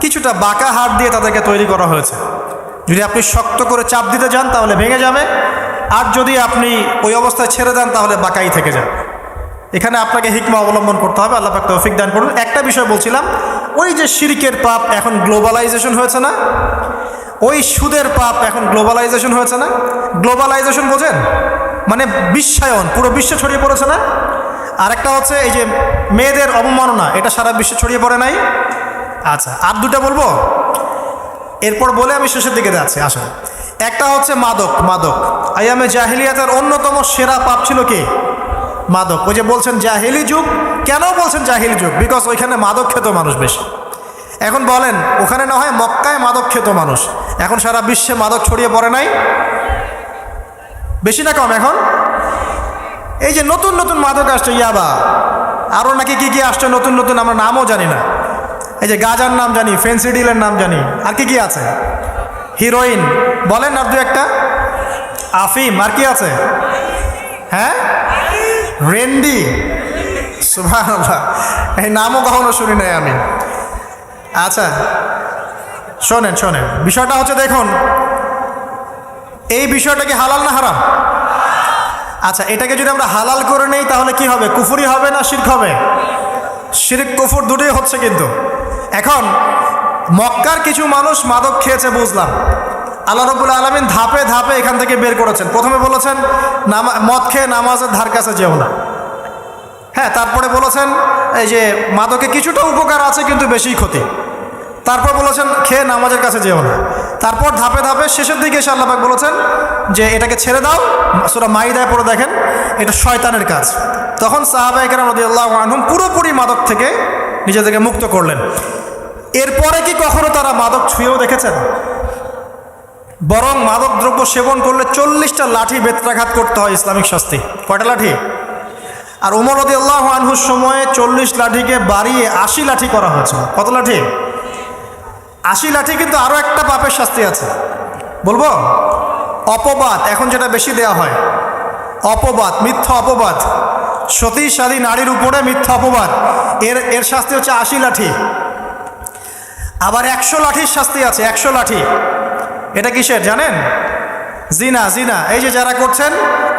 কিছুটা বাঁকা হাত দিয়ে তাদেরকে তৈরি করা হয়েছে। যদি আপনি শক্ত করে চাপ দিতে যান তাহলে ভেঙে যাবে, আর যদি আপনি ওই অবস্থায় ছেড়ে দেন তাহলে বাঁকাই থেকে যাবে। এখানে আপনাকে হিকমা অবলম্বন করতে হবে। আল্লাহ পাক তৌফিক দান করুন। একটা বিষয় বলছিলাম, ওই যে শিরকের পাপ, এখন গ্লোবালাইজেশন হয়েছে না, ওই সুদের পাপ এখন গ্লোবালাইজেশন হয়েছে না? গ্লোবালাইজেশন বোঝেন? মানে বিশ্বায়ন, পুরো বিশ্বে ছড়িয়ে পড়েছে না? আরেকটা হচ্ছে এই যে মেয়েদের অবমাননা, এটা সারা বিশ্বে ছড়িয়ে পড়ে নাই? আচ্ছা, আর দুটা বলবো, এরপর বলে আমি শেষের দিকে যাচ্ছি। আসলে একটা হচ্ছে মাদক। মাদক আইয়ামে জাহিলিয়াতের অন্যতম সেরা পাপ ছিল কি? মাদক। ওই যে বলছেন জাহিলি যুগ, কেন বলছেন জাহিলি যুগ? বিকজ ওইখানে মাদক খেত মানুষ বেশি। এখন বলেন, ওখানে না হয় মক্কায় মাদক খেত মানুষ, এখন সারা বিশ্বে মাদক ছড়িয়ে পড়ে নাই? বেশি না কম? এখন এই যে নতুন নতুন মাদক আসছে, ইয়াবা, আরও নাকি কি কি আসছে নতুন নতুন, আমরা নামও জানি না। এই যে গাজার নাম জানি, ফেন্সিডিলের নাম জানি, আর কি কি আছে? হিরোইন বলেন, আর দু একটা, আফিম, আর কি আছে? হ্যাঁ, রেন্ডি, সুবহানাল্লাহ, এই নামও কখনো শুনি নাই আমি। আচ্ছা শোনেন শোনেন, বিষয়টা হচ্ছে দেখুন, এই বিষয়টা কি হালাল না হারাম? আচ্ছা, এটাকে যদি আমরা হালাল করে নেই তাহলে কি হবে? কুফরি হবে না শিরক হবে? শিরক কুফর দুটোই হচ্ছে। কিন্তু এখন মক্কার কিছু মানুষ মাদক খেয়েছে বুঝলাম, আল্লাহ রাব্বুল আলামিন ধাপে ধাপে এখান থেকে বের করেছেন। প্রথমে বলেছেন মদ খেয়ে নামাজের ধার কাছে যেও না। হ্যাঁ, তারপরে বলেছেন এই যে মাদকে কিছুটা উপকার আছে কিন্তু বেশি ক্ষতি। তারপর বলেছেন খেয়ে নামাজের কাছে যেও না। তারপর ধাপে ধাপে শেষের দিকে এসে আল্লাহ পাক বলেছেন যে এটাকে ছেড়ে দাও। সূরা মাইদায় পড়ে দেখেন, এটা শয়তানের কাজ। তখন সাহাবায়ে কেরাম রাদিয়াল্লাহু আনহুম পুরোপুরি মাদক থেকে নিজেদেরকে মুক্ত করলেন। এরপরে কি কখনো তারা মাদক ছুঁয়েও দেখেছেন? বরং মাদক দ্রব্য সেবন করলে 40টা লাঠি বেত্রাঘাত করতে হয়, ইসলামিক শাস্তি। কয়টা লাঠি? আর ওমর রাদিয়াল্লাহু আনহুর সময়ে 40 লাঠিকে বাড়িয়ে 80 লাঠি করা হয়েছে। কত লাঠি? 80 লাঠি। কিন্তু আরও একটা পাপের শাস্তি আছে, বলবো? অপবাদ, এখন যেটা বেশি দেয়া হয়, অপবাদ, মিথ্যা অপবাদ, সতীসাধী নারীর উপরে মিথ্যা অপবাদ, এর শাস্তি হচ্ছে 80 লাঠি। আবার 100 লাঠির শাস্তি আছে, 100 লাঠি। এটা কিসের জানেন? জিনা। জিনা, এই যে যারা করছেন,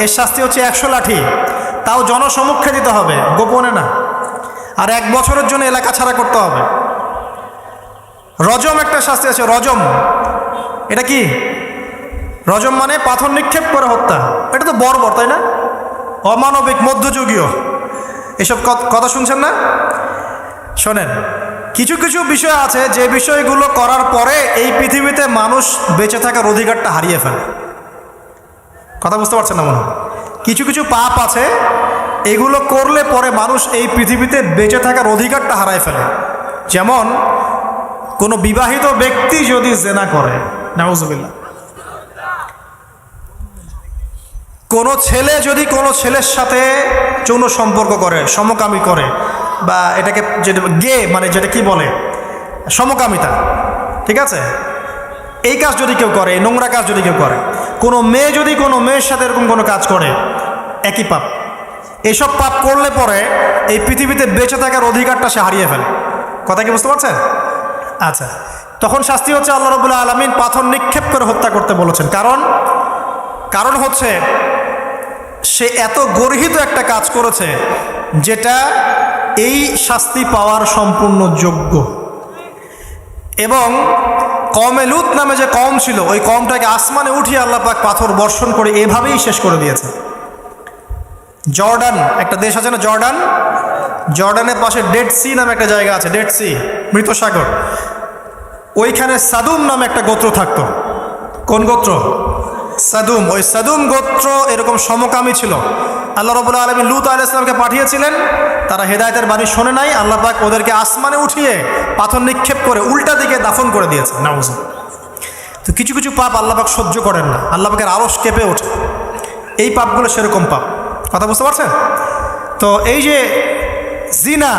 এর শাস্তি হচ্ছে 100 লাঠি। তাও জনসমক্ষে দিতে হবে, গোপনে না। আর 1 বছরের জন্য এলাকা ছাড়া করতে হবে। রজম একটা শাস্তি আছে, রজম। এটা কি? রজম মানে পাথর নিক্ষেপ করে হত্যা। এটা তো বর্বর, তাই না? অমানবিক, মধ্যযুগীয়। এসব কথা শুনছেন না? শোনেন, কিছু কিছু বিষয় আছে যে বিষয়গুলো করার পরে এই পৃথিবীতে মানুষ বেঁচে থাকার অধিকারটা হারিয়ে ফেলে। কথা বুঝতে পারছেন না মনে হয়? কিছু কিছু পাপ আছে, এগুলো করলে পরে মানুষ এই পৃথিবীতে বেঁচে থাকার অধিকারটা হারায় ফেলে। যেমন কোনো বিবাহিত ব্যক্তি যদি জেনা করে, নাউজুবিল্লাহ, কোনো ছেলে যদি কোনো ছেলের সাথে যৌন সম্পর্ক করে, সমকামী করে, বা এটাকে যেটা গে মানে যেটা কি বলে, সমকামিতা, ঠিক আছে, এই কাজ যদি কেউ করে, এই নোংরা কাজ যদি কেউ করে, কোনো মেয়ে যদি কোনো মেয়ের সাথে এরকম কোনো কাজ করে, একই পাপ। এইসব পাপ করলে পরে এই পৃথিবীতে বেঁচে থাকার অধিকারটা সে হারিয়ে ফেলে। কথা কি বুঝতে পারছেন? আচ্ছা, তখন শাস্তি হচ্ছে আল্লাহ রাব্বুল আলামিন পাথর নিক্ষেপ করে হত্যা করতে বলেছেন। কারণ হচ্ছে সে এত গর্হিত একটা কাজ করেছে যেটা এই শাস্তি পাওয়ার সম্পূর্ণ যোগ্য। এবং কওমে লূত নামে যে কওম ছিল, ওই কওমটাকে আসমানে উঠিয়ে আল্লাহ পাক পাথর বর্ষণ করে এভাবেই শেষ করে দিয়েছে। জর্ডান একটা দেশ আছে না, জর্ডান, জর্ডানের পাশে ডেড সি নামে একটা জায়গা আছে, ডেড সি, মৃত সাগর। ওইখানে সাদুম নামে একটা গোত্র থাকতো। কোন গোত্র? সাদুম। ওই সাদুম গোত্র এরকম সমকামী ছিল। আল্লাহ রাব্বুল আলামিন লূত আলাইহিস সালামকে পাঠিয়েছিলেন, তারা হেদায়েতের বাণী শোনে নাই। আল্লাহ পাক ওদেরকে আসমানে উঠিয়ে পাথর নিক্ষেপ করে উল্টা দিকে দাফন করে দিয়েছে। নাউজুবিল্লাহ। তো কিছু কিছু পাপ আল্লাহ পাক সহ্য করেন না, আল্লাহ পাকের আরশ কেঁপে ওঠে। এই পাপগুলো সেরকম পাপ। কথা বুঝতে পারছেন? তো এই যে জিনা,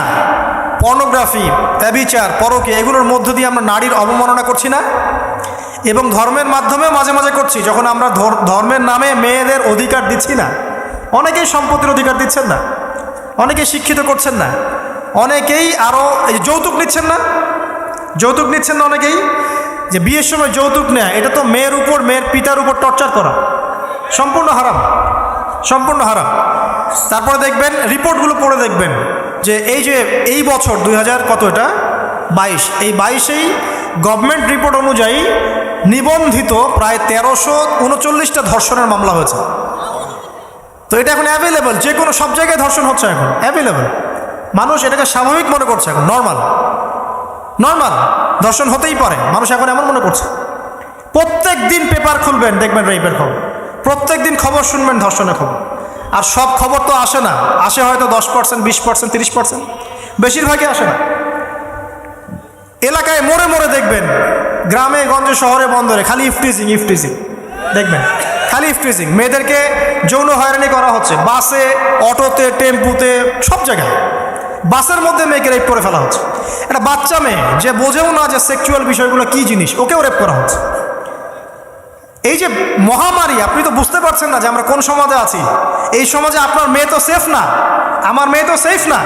পর্নোগ্রাফি, ব্যভিচার, পরকীয়া, এগুলোর মধ্য দিয়ে আমরা নারীর অবমাননা করছি না? এবং ধর্মের মাধ্যমেও মাঝে মাঝে করছি, যখন আমরা ধর্মের নামে মেয়েদের অধিকার দিচ্ছি না। অনেকেই সম্পত্তির অধিকার দিচ্ছেন না, অনেকেই শিক্ষিত করছেন না, অনেকেই আরও যৌতুক নিচ্ছেন না। যৌতুক নিচ্ছেন না অনেকেই। যে বিয়ের সময় যৌতুক নেয়, এটা তো মেয়ের উপর, মেয়ের পিতার উপর টর্চার করা, সম্পূর্ণ হারাম, সম্পূর্ণ হারাম। তারপরে দেখবেন, রিপোর্টগুলো পড়ে দেখবেন যে এই বছর 2000 কত, এটা 22, এই 22-এই গভর্নমেন্ট রিপোর্ট অনুযায়ী নিবন্ধিত প্রায় 1339টা ধর্ষণের মামলা হয়েছে। তো এটা এখন অ্যাভেলেবল, যে কোনো সব জায়গায় ধর্ষণ হচ্ছে এখন অ্যাভেলেবল। মানুষ এটাকে স্বাভাবিক মনে করছে, এখন নর্মাল ধর্ষণ হতেই পারে, মানুষ এখন এমন মনে করছে। প্রত্যেক দিন পেপার খুলবেন দেখবেন রেপের খবর, প্রত্যেক দিন খবর শুনবেন ধর্ষণের খবর। আর সব খবর তো আসে না, আসে হয়তো 10%, 20%, 30%, বেশিরভাগই আসে না। এলাকায় মোড়ে মোড়ে দেখবেন, গ্রামে গঞ্জে শহরে বন্দরে খালি ইফটিজিং দেখবেন, খালি ইফটিজিং। মেয়েদেরকে যৌন হয়রানি করা হচ্ছে, বাসে, অটোতে, টেম্পুতে, সব জায়গায়। বাসের মধ্যে মেয়েকে রেপ করে ফেলা হচ্ছে। একটা বাচ্চা মেয়ে যে বোঝেও না যে সেক্সুয়াল বিষয়গুলো কি জিনিস, ওকেও রেপ করা হচ্ছে। এই যে মহামারী, আপনি তো বুঝতে পারছেন না যে আমরা কোন সমাজে আছি। এই সমাজে আপনার মেয়ে তো সেফ না, আমার মেয়ে তো সেফ না।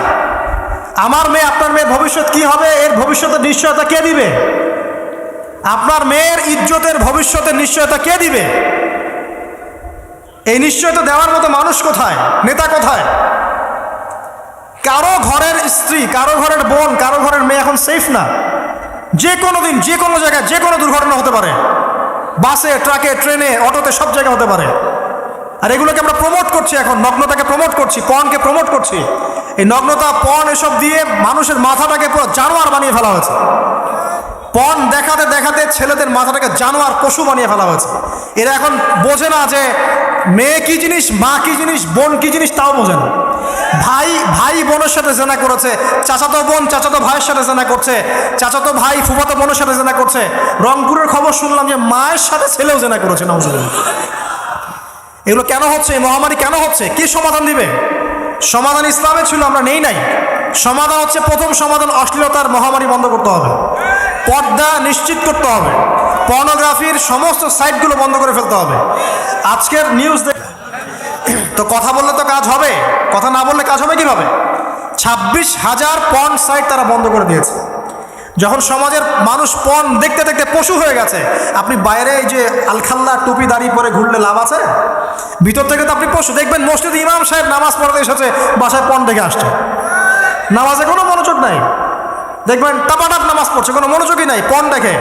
আমার মেয়ে, আপনার মেয়ের ভবিষ্যৎ কি হবে, এর ভবিষ্যতের নিশ্চয়তা কে দিবে? আপনার মেয়ের ইজ্জতের ভবিষ্যতের নিশ্চয়তা কে দিবে? এই নিশ্চয়তা দেওয়ার মতো মানুষ কোথায়, নেতা কোথায়? কারো ঘরের স্ত্রী, কারো ঘরের বোন, কারো ঘরের মেয়ে এখন সেফ না। যে কোনো দিন, যে কোনো জায়গায়, যে কোনো দুর্ঘটনা হতে পারে। বাসে, ট্রাকে, ট্রেনে, অটোতে, সব জায়গায় হতে পারে। আর এগুলোকে আমরা প্রমোট করছি, এখন নগ্নতাকে প্রমোট করছি, পর্নকে প্রমোট করছি। এই নগ্নতা, পর্ন, এসব দিয়ে মানুষের মাথাটাকে পুরো জানোয়ার বানিয়ে ফেলা হয়েছে। পর্ন দেখাতে দেখাতে ছেলেদের মাথাটাকে জানোয়ার, পশু বানিয়ে ফেলা হয়েছে। এরা এখন বোঝে না যে মেয়ে কি জিনিস, মা কি জিনিস, বোন কি জিনিস, তাও বোঝে না। ভাই বোনের সাথে জেনা করেছে, চাচাতো বোন চাচাতো ভাইয়ের সাথে জেনা করছে, চাচাতো ভাই ফুফাতো বোনের সাথে জেনা করছে। রংপুরের খবর শুনলাম যে মায়ের সাথে ছেলেও জেনা করেছে। নাউজুবিল্লাহ। এগুলো কেন হচ্ছে? এই মহামারী কেন হচ্ছে? কি সমাধান দিবে? সমাধান ইসলামে ছিল, আমরা নেই নাই। সমাধান হচ্ছে, প্রথম সমাধান অশ্লীলতার মহামারী বন্ধ করতে হবে, পর্দা নিশ্চিত করতে হবে, পর্নোগ্রাফির সমস্ত সাইটগুলো বন্ধ করে ফেলতে হবে। আজকের নিউজ তো কথা বললে তো কাজ হবে, কথা না বললে কাজ হবে কিভাবে? 26,000 পর্ন সাইট তারা বন্ধ করে দিয়েছে। যখন সমাজের মানুষ পর্ন দেখতে দেখতে পশু হয়ে গেছে, আপনি বাইরে এই যে আলখাল্লা টুপি দাঁড়িয়ে পরে ঘুরলে লাভ আছে? ভিতর থেকে তো আপনি পশু। দেখবেন মসজিদে ইমাম সাহেব নামাজ পড়তে এসেছে, বাসায় পর্ন দেখে আসছে, নামাজে কোনো মনোযোগ নাই। দেখবেন টাপাটাপ নামাজ পড়ছে, কোনো মনোযোগই নাই, পর্ন দেখে।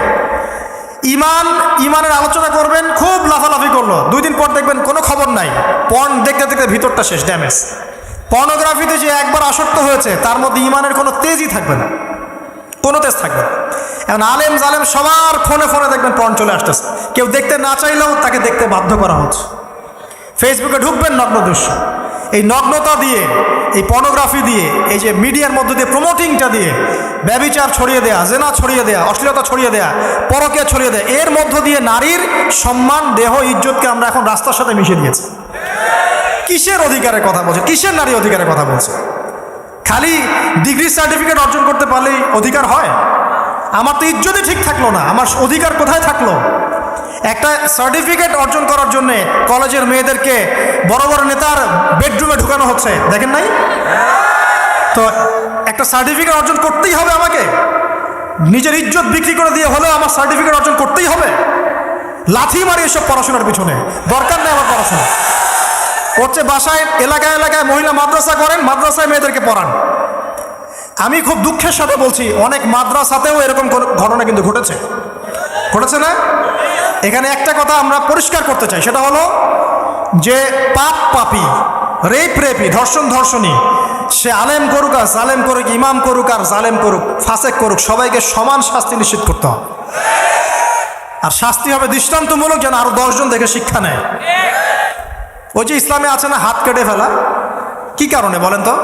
ইমানের আলোচনা করবেন, খুব লাফালাফি করলো, 2 দিন পর দেখবেন কোনো খবর নাই, পর্ন দেখতে দেখতে ভিতরটা শেষ, ড্যামেজ। পর্নোগ্রাফিতে যে একবার আসক্ত হয়েছে, তার মধ্যে ইমানের কোনো তেজই থাকবে না, কোনো তেজ থাকবে না। এখন আলেম জালেম সবার ফোনে ফোনে দেখবেন পর্ন চলে আসতেছে, কেউ দেখতে না চাইলেও তাকে দেখতে বাধ্য করা হচ্ছে। ফেসবুকে ঢুকবেন, নগ্ন দৃশ্য। এই নগ্নতা দিয়ে, এই পর্নোগ্রাফি দিয়ে, এই যে মিডিয়ার মধ্যে দিয়ে প্রমোটিংটা দিয়ে ব্যভিচার ছড়িয়ে দেয়া, জেনা ছড়িয়ে দেয়া, অশ্লীলতা ছড়িয়ে দেয়া, পরকীয়া ছড়িয়ে দেয়া, এর মধ্য দিয়ে নারীর সম্মান, দেহ, ইজ্জতকে আমরা এখন রাস্তার সাথে মিশিয়ে দিয়েছি। কিসের অধিকারের কথা বলছে? কিসের নারী অধিকারের কথা বলছে? খালি ডিগ্রি সার্টিফিকেট অর্জন করতে পারলেই অধিকার হয়? আমার তো ইজ্জতই ঠিক থাকলো না, আমার অধিকার কোথায় থাকলো? একটা সার্টিফিকেট অর্জন করার জন্যে কলেজের মেয়েদেরকে বড় বড় নেতার বেডরুমে ঢুকানো হচ্ছে, দেখেন নাই? তো একটা সার্টিফিকেট অর্জন করতেই হবে আমাকে, নিজের ইজ্জত বিক্রি করে দিয়ে হলেও আমার সার্টিফিকেট অর্জন করতেই হবে। লাথি মারি এসব পড়াশোনার পিছনে, দরকার নেই আমার পড়াশোনা। হচ্ছে বাসায়, এলাকায় এলাকায় মহিলা মাদ্রাসা করেন, মাদ্রাসায় মেয়েদেরকে পড়ান। আমি খুব দুঃখের সাথে বলছি, অনেক মাদ্রাসাতেও এরকম ঘটনা কিন্তু ঘটেছে না? এখানে একটা কথা আমরা পরিষ্কার করতে চাই, সেটা হলো যে পাপী, রেপি, ধর্ষণী, সে আলেম করুক আর জালেম করুক, ইমাম করুক আর জালেম করুক, ফাসেক করুক, সবাইকে সমান শাস্তি নিশ্চিত করতে হবে। আর শাস্তি হবে দৃষ্টান্তমূলক, যেন আরো 10 জন দেখে শিক্ষা নেয়। ওই যে ইসলামে আছে না হাত কেটে ফেলা, কি কারণে বলেন তো?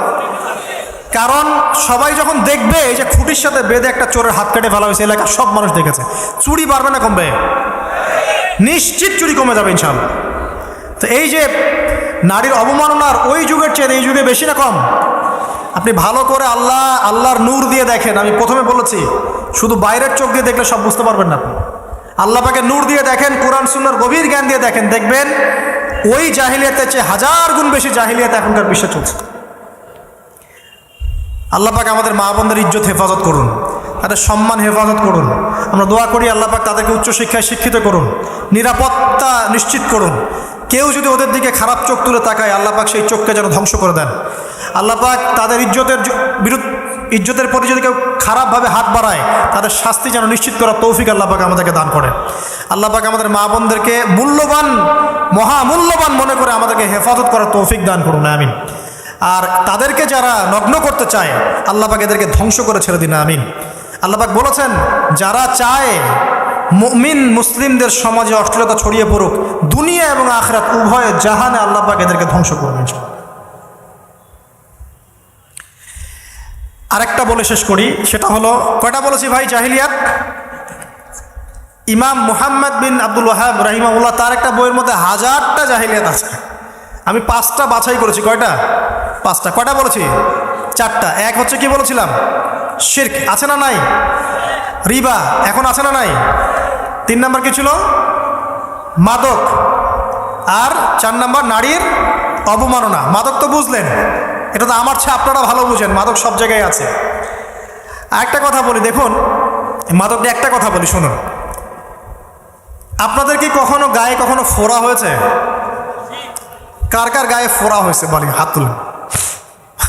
কারণ সবাই যখন দেখবে এই যে খুঁটির সাথে বেঁধে একটা চোরের হাত কেটে ফেলা হয়েছে, এলাকার সব মানুষ দেখেছে, চুরি বাড়বে না কমবে? নিশ্চিত চুরি কমে যাবে ইনশাআল্লাহ। তো এই যে নারীর অবমাননার ওই যুগের চেয়ে এই যুগে বেশি না কম? আপনি ভালো করে আল্লাহর নূর দিয়ে দেখেন। আমি প্রথমে বলেছি, শুধু বাইরের চোখ দিয়ে দেখলে সব বুঝতে পারবেন না আপনি। আল্লাহ পাকে নূর দিয়ে দেখেন, কোরআন সুন্নাহর গভীর জ্ঞান দিয়ে দেখেন, দেখবেন ওই জাহিলিয়াতের চেয়ে 1000 গুণ বেশি জাহিলিয়াত এখনকার বিশ্বে চলছে। আল্লাহ পাক আমাদের মা বোনদের ইজ্জত হেফাজত করুন, তাদের সম্মান হেফাজত করুন। আমরা দোয়া করি আল্লাহ পাক তাদেরকে উচ্চশিক্ষায় শিক্ষিত করুন, নিরাপত্তা নিশ্চিত করুন। কেউ যদি ওদের দিকে খারাপ চোখ তুলে তাকায়, আল্লাহ পাক সেই চোখকে যেন ধ্বংস করে দেন। আল্লাহ পাক তাদের ইজ্জতের বিরুদ্ধে ইজ্জতের প্রতি যদি কেউ খারাপভাবে হাত বাড়ায় তাদের শাস্তি যেন নিশ্চিত করার তৌফিক আল্লাহ পাক আমাদেরকে দান করেন। আল্লাহ পাক আমাদের মা বোনদেরকে মূল্যবান মহামূল্যবান মনে করে আমাদেরকে হেফাজত করার তৌফিক দান করুন, আমিন। আর তাদেরকে যারা নগ্ন করতে চায় আল্লাহ পাক এদেরকে ধ্বংস করে ছেড়ে দিন, আমিন। আল্লাহ পাক বলেছেন যারা চায় মুমিন মুসলিমদের সমাজে অশ্লীলতা ছড়িয়ে পড়ুক, দুনিয়া এবং আখিরাত উভয় জাহানে আল্লাহ পাক এদেরকে ধ্বংস করবেন। আরেকটা বলে শেষ করি, সেটা হলো, কয়টা বলেছি ভাই? জাহিলিয়াত। ইমাম মুহাম্মদ বিন আব্দুল ওয়াহাব রাহিমাহুল্লাহ তার একটা বইয়ের মধ্যে 1000টা জাহিলিয়াত আছে। আমি 5টা বাছাই করেছি। কয়টা? 5টা। কয়টা বলেছি? 4টা। এক হচ্ছে কি বলেছিলাম? শিরক। আছে না নাই? রিবা এখন আছে না নাই? 3 নাম্বার কি ছিল? মাদক। আর 4 নাম্বার নারীর অবমাননা। মাদক তো বুঝলেন, এটা তো আমার চেয়ে আপনারা ভালো বুঝেন, মাদক সব জায়গায় আছে। একটা কথা বলি, দেখুন মাদক নিয়ে একটা কথা বলি, শুনুন। আপনাদের কি কখনো গায়ে কখনো ফোড়া হয়েছে? কার কার গায়ে ফোড়া হয়েছে বলি, হাত তুলুন।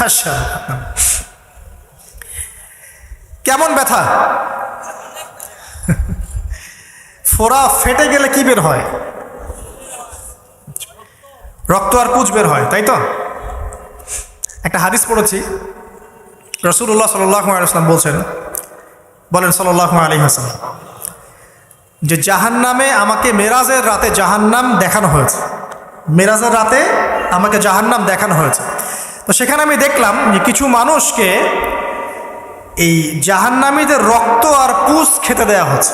আচ্ছা, কেমন ব্যথা? ফোড়া ফেটে গেলে কি বের হয়? রক্ত আর পুঁজ বের হয়, তাই তো? একটা হাদিস পড়েছি, রাসূলুল্লাহ সাল্লাল্লাহু আলাইহি ওয়াসাল্লাম বলেন সাল্লাল্লাহু আলাইহি ওয়াসাল্লাম যে জাহান্নামে আমাকে মেরাজের রাতে জাহান্নাম দেখানো হয়েছে। মেরাজের রাতে আমাকে জাহান্নাম দেখানো হয়েছে। তো সেখানে আমি দেখলাম যে কিছু মানুষকে এই জাহান্নামীদের রক্ত আর পুঁজ খেতে দেয়া হচ্ছে।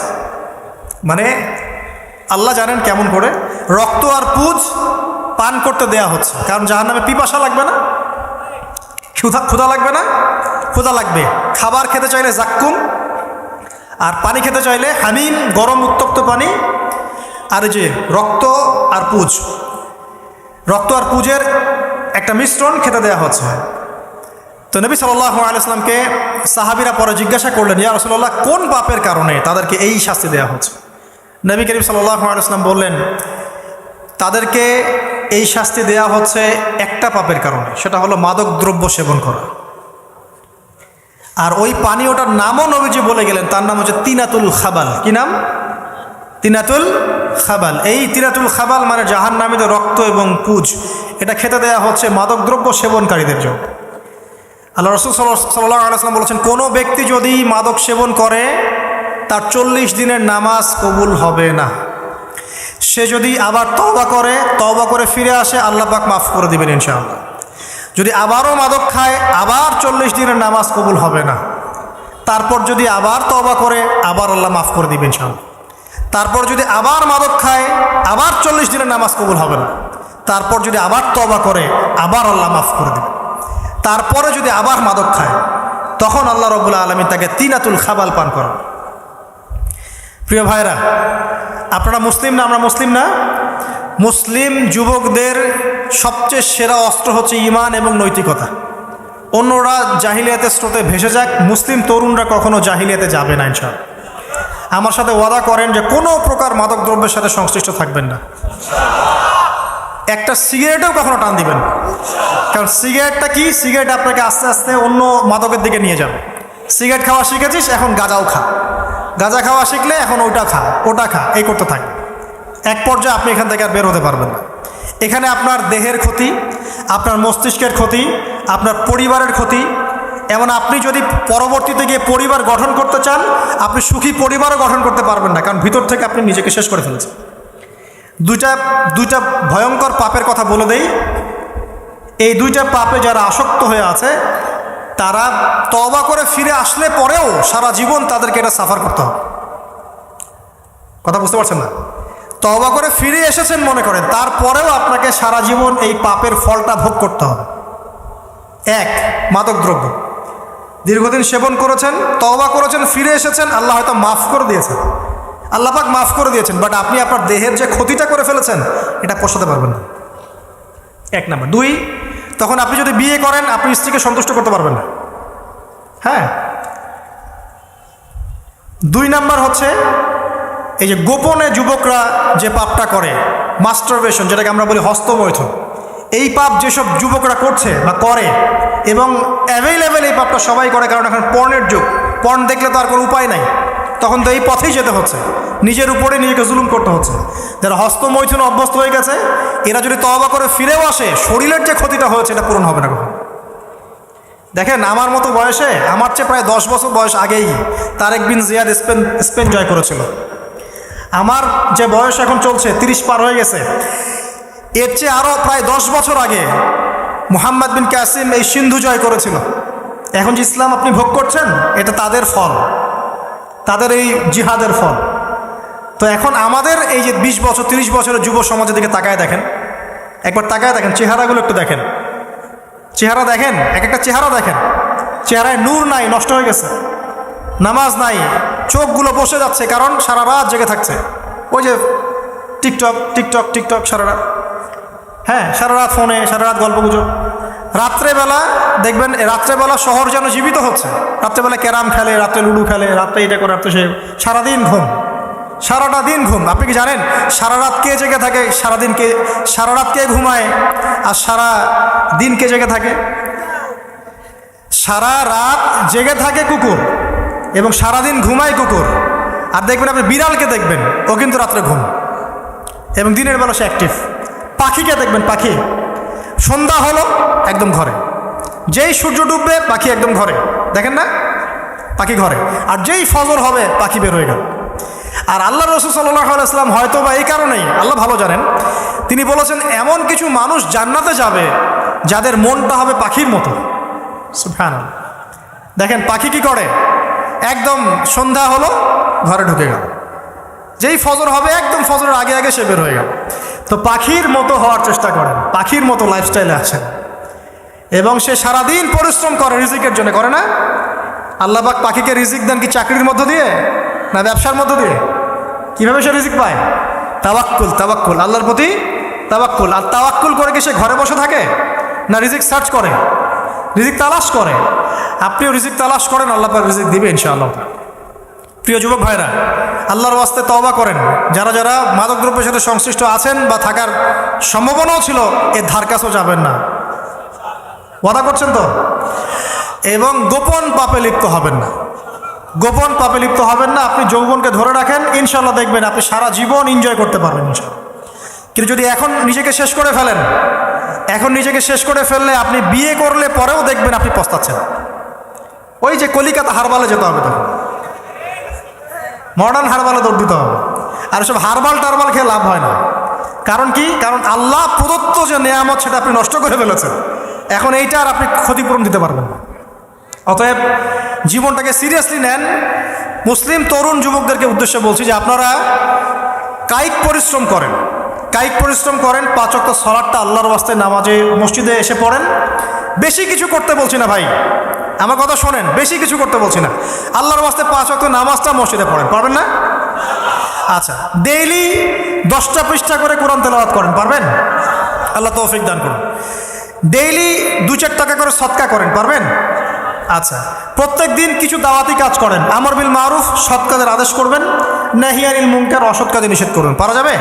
মানে আল্লাহ জানেন কেমন করে রক্ত আর পুঁজ পান করতে দেয়া হচ্ছে। কারণ জাহান্নামে পিপাসা লাগবে না, ক্ষুধা লাগবে না? ক্ষুধা লাগবে। খাবার খেতে চাইলে জাক্কুম, আর পানি খেতে চাইলে হামিম, গরম উত্তপ্ত পানি। আর যে রক্ত আর পুঁজ, রক্ত আর পুঁজের একটা মিশ্রণ খেতে দেওয়া হচ্ছে। তো নবী সাল্লাল্লাহু আলাইহি ওয়াসাল্লামকে সাহাবীরা পরে জিজ্ঞাসা করলেন, ইয়া রাসূলুল্লাহ, কোন পাপের কারণে তাদেরকে এই শাস্তি দেওয়া হচ্ছে? নবী করিম সাল্লাল্লাহু আলাইহি ওয়াসাল্লাম বললেন, তাদেরকে এই শাস্তি দেওয়া হচ্ছে একটা পাপের কারণে, সেটা হলো মাদক দ্রব্য সেবন করা। আর ওই পানীয়টার নামও নবীজি বলে গেলেন, তার নাম হচ্ছে তিনাতুল খাবাল। কি নাম? তিনাতুল খাবাল। এই তিনাতুল খাবাল মানে জাহান্নামীদের রক্ত এবং পুঁজ, এটা খেতে দেওয়া হচ্ছে মাদক দ্রব্য সেবনকারীদের জন্য। আল্লাহ রাসূল সাল্লাল্লাহু আলাইহি ওয়াসাল্লাম বলেছেন, কোনো ব্যক্তি যদি মাদক সেবন করে তার 40 দিনের নামাজ কবুল হবে না। সে যদি আবার তওবা করে ফিরে আসে, আল্লাহ পাক মাফ করে দিবেন ইনশাআল্লাহ। যদি আবারও মাদক খায়, আবার 40 দিনের নামাজ কবুল হবে না। তারপর যদি আবার তওবা করে, আবার আল্লাহ মাফ করে দিবেন ইনশাআল্লাহ। তারপর যদি আবার মাদক খায়, আবার 40 দিনের নামাজ কবুল হবে না। তারপর যদি আবার তওবা করে, আবার আল্লাহ মাফ করে দিবেন। তারপরে যদি আবার মাদক খায়, তখন আল্লাহ রাব্বুল আলামিন তাকে তিনাতুল খাবাল পান করান। প্রিয় ভাইরা, আপনারা মুসলিম না? আমরা মুসলিম না? মুসলিম যুবকদের সবচেয়ে সেরা অস্ত্র হচ্ছে ঈমান এবং নৈতিকতা। অন্যরা জাহিলিয়াতের স্রোতে ভেসে যাক, মুসলিম তরুণরা কখনো জাহিলিয়াতে যাবে না ইনশাআল্লাহ। আমার সাথে ওয়াদা করেন যে কোনো প্রকার মাদক দ্রব্যের সাথে সংশ্লিষ্ট থাকবেন না। একটা সিগারেটেও কখনো টান দিবেন না। কারণ সিগারেটটা কি? সিগারেট আপনাকে আস্তে আস্তে অন্য মাদকের দিকে নিয়ে যাবে। সিগারেট খাওয়া শিখেছিস, এখন গাঁজাও খা। গাঁজা খাওয়া শিখলে এখন ওটা খা, এই করতে থাকে। এক পর্যায়ে আপনি এখান থেকে আর বের হতে পারবেন না। এখানে আপনার দেহের ক্ষতি, আপনার মস্তিষ্কের ক্ষতি, আপনার পরিবারের ক্ষতি। এমন আপনি যদি পরবর্তীতে গিয়ে পরিবার গঠন করতে চান, আপনি সুখী পরিবারও গঠন করতে পারবেন না, কারণ ভিতর থেকে আপনি নিজেকে শেষ করে ফেলেছেন। দুইটা ভয়ঙ্কর পাপের কথা বলে দেই। এই দুইটা পাপে যারা আসক্ত হয়ে আছে, তারা তওবা করে ফিরে আসলে পরেও সারা জীবন তাদেরকে এটা সাফার করতে হবে। কথা বুঝতে পারছেন না? তওবা করে ফিরে এসেছেন মনে করেন, তারপরেও আপনাকে সারা জীবন এই পাপের ফলটা ভোগ করতে হবে। এক, মাদক দ্রব্য দীর্ঘদিন সেবন করেছেন, তওবা করেছেন, ফিরে এসেছেন, আল্লাহ হয়তো মাফ করে দিয়েছেন, আল্লাহ পাক মাফ করে দিয়েছেন, বাট আপনি আপনার দেহের যে ক্ষতিটা করে ফেলেছেন এটা পোষাতে পারবেন না। 1 নাম্বার। 2, তখন আপনি যদি বিয়ে করেন, আপনি স্ত্রীকে সন্তুষ্ট করতে পারবেন না। হ্যাঁ। 2 নাম্বার হচ্ছে এই যে গোপনে যুবকরা যে পাপটা করে, মাস্টারবেশন, যেটাকে আমরা বলি হস্তমৈথুন, এই পাপ যেসব যুবকরা করছে বা করে, এবং অ্যাভেলেবেল এই পাপটা সবাই করে, কারণ এখন পর্নের যুগ, পর্ন দেখলে তো আর কোনো উপায় নাই, তখন তো এই পথেই যেতে হচ্ছে, নিজের উপরে নিজেকে জুলুম করতে হচ্ছে। যারা হস্তমৈথুনে অভ্যস্ত হয়ে গেছে, এরা যদি তওবা করে ফিরেও আসে, শরীরের যে ক্ষতিটা হয়েছে এটা পূরণ হবে না কখন। দেখেন আমার মতো বয়সে, আমার চেয়ে প্রায় 10 বছর বয়স আগেই তারেক বিন জিয়াদ স্পেন জয় করেছিল। আমার যে বয়স এখন চলছে 30 পার হয়ে গেছে, এর চেয়ে আরও প্রায় 10 বছর আগে মুহাম্মদ বিন কাসিম এই সিন্ধু জয় করেছিল। এখন যে ইসলাম আপনি ভোগ করছেন, এটা তাদের ফল, তাদের এই জিহাদের ফল। তো এখন আমাদের এই যে 20 বছর 30 বছরের যুব সমাজের দিকে তাকায় দেখেন, একবার তাকায় দেখেন, চেহারাগুলো একটু দেখেন, চেহারা দেখেন, এক একটা চেহারা দেখেন, চেহারায় নূর নাই, নষ্ট হয়ে গেছে, নামাজ নাই, চোখগুলো বসে যাচ্ছে, কারণ সারা রাত জেগে থাকছে। ওই যে টিকটক টিকটক টিকটক সারা রাত, হ্যাঁ সারা রাত ফোনে, সারা রাত গল্পগুজব। রাত্রেবেলা দেখবেন, রাত্রেবেলা শহর যেন জীবিত হচ্ছে, রাত্রেবেলা ক্যারাম খেলে, রাত্রে লুডু খেলে, রাত্রে এটা করে, রাত্রে সে, সারাদিন ঘুম, সারাটা দিন ঘুম। আপনি কি জানেন সারা রাত কে জেগে থাকে, সারাদিন কে, সারা রাত কে ঘুমায় আর সারা দিন কে জেগে থাকে? সারা রাত জেগে থাকে কুকুর এবং সারাদিন ঘুমায় কুকুর। আর দেখবেন আপনি বিড়ালকে দেখবেন, ও কিন্তু রাত্রে ঘুম এবং দিনের বেলা সে অ্যাক্টিভ। পাখিকে দেখবেন, পাখি সন্ধ্যা হলো একদম ঘরে, যেই সূর্য ডুববে পাখি একদম ঘরে, দেখেন না, পাখি ঘরে। আর যেই ফজর হবে পাখি বের হয়ে গেল। আর আল্লাহ রাসূল সাল্লাল্লাহু আলাইহি ওয়াসাল্লাম হয়তো বা এই কারণেই, আল্লাহ ভালো জানেন, তিনি বলেছেন এমন কিছু মানুষ জান্নাতে যাবে যাদের মনটা হবে পাখির মতো। সুবহানাল্লাহ। দেখেন পাখি কি করে, একদম সন্ধ্যা হলো ঘরে ঢুকে গেল, যেই ফজর হবে একদম ফজরের আগে আগে সে বের হয়ে গেল। তো পাখির মতো হওয়ার চেষ্টা করেন, পাখির মতো লাইফস্টাইলে আছেন, এবং সে সারাদিন পরিশ্রম করে রিজিকের জন্য, করে না? আল্লাহ পাক পাখিকে রিজিক দেন কি চাকরির মধ্য দিয়ে না ব্যবসার মধ্য দিয়ে? কীভাবে সে রিজিক পায়? তাওয়াক্কুল, তাওয়াক্কুল, আল্লাহর প্রতি তাওয়াক্কুল। আর তাওয়াক্কুল করে কি সে ঘরে বসে থাকে না রিজিক সার্চ করে, রিজিক তালাশ করে? আপনিও রিজিক তালাশ করেন, আল্লাহ পাক রিজিক দিবে ইনশাআল্লাহ। প্রিয় যুবক ভাইরা, আল্লাহর ওয়াস্তে তওবা করেন। যারা যারা মাদকদ্রব্যের সাথে সংশ্লিষ্ট আছেন বা থাকার সম্ভাবনাও ছিল, এর ধার কাছেও যাবেন না, ওয়াদা করছেন তো? এবং গোপন পাপে লিপ্ত হবেন না, গোপন পাপে লিপ্ত হবেন না। আপনি যৌবনকে ধরে রাখেন, ইনশাল্লাহ দেখবেন আপনি সারা জীবন এনজয় করতে পারবেন ইনশাল্লাহ। কিন্তু যদি এখন নিজেকে শেষ করে ফেলেন, এখন নিজেকে শেষ করে ফেললে আপনি বিয়ে করলে পরেও দেখবেন আপনি পস্তাচ্ছেন। ওই যে কলিকাতা হারবালে যেতে হবে, তখন মডার্ন হারবালে দৌড় দিতে হবে। আর সব হারবাল টারবাল খেয়ে লাভ হয় না। কারণ কি? কারণ আল্লাহ প্রদত্ত যে নেয়ামত সেটা আপনি নষ্ট করে ফেলেছেন, এখন এইটা আর আপনি ক্ষতিপূরণ দিতে পারবেন না। অতএব জীবনটাকে সিরিয়াসলি নেন। মুসলিম তরুণ যুবকদেরকে উদ্দেশ্যে বলছি যে আপনারা কায়িক পরিশ্রম করেন, কায়িক পরিশ্রম করেন। 5 ওয়াক্ত সালাতটা আল্লাহর ওয়াস্তে নামাজে মসজিদে এসে পড়েন। বেশি কিছু করতে বলছি না ভাই, আমার কথা শোনেন, বেশি কিছু করতে বলছি না। আল্লাহর ওয়াস্তে 5 ওয়াক্ত নামাজটা মসজিদে পড়েন, পারবেন না? আচ্ছা, ডেইলি 10টা পৃষ্ঠা করে কোরআন তেলাওয়াত করেন, পারবেন? আল্লাহ তৌফিক দান করুন। ডেইলি 2-4 টাকা করে সদকা করেন, পারবেন? আচ্ছা, প্রত্যেক দিন কিছু দাওয়াতি কাজ করেন, আমর বিল মারুফ, সৎ কাজের আদেশ করবেন, নাহি আনিল মুনকার, অসৎ কাজে নিষেধ করবেন, পারা যাবে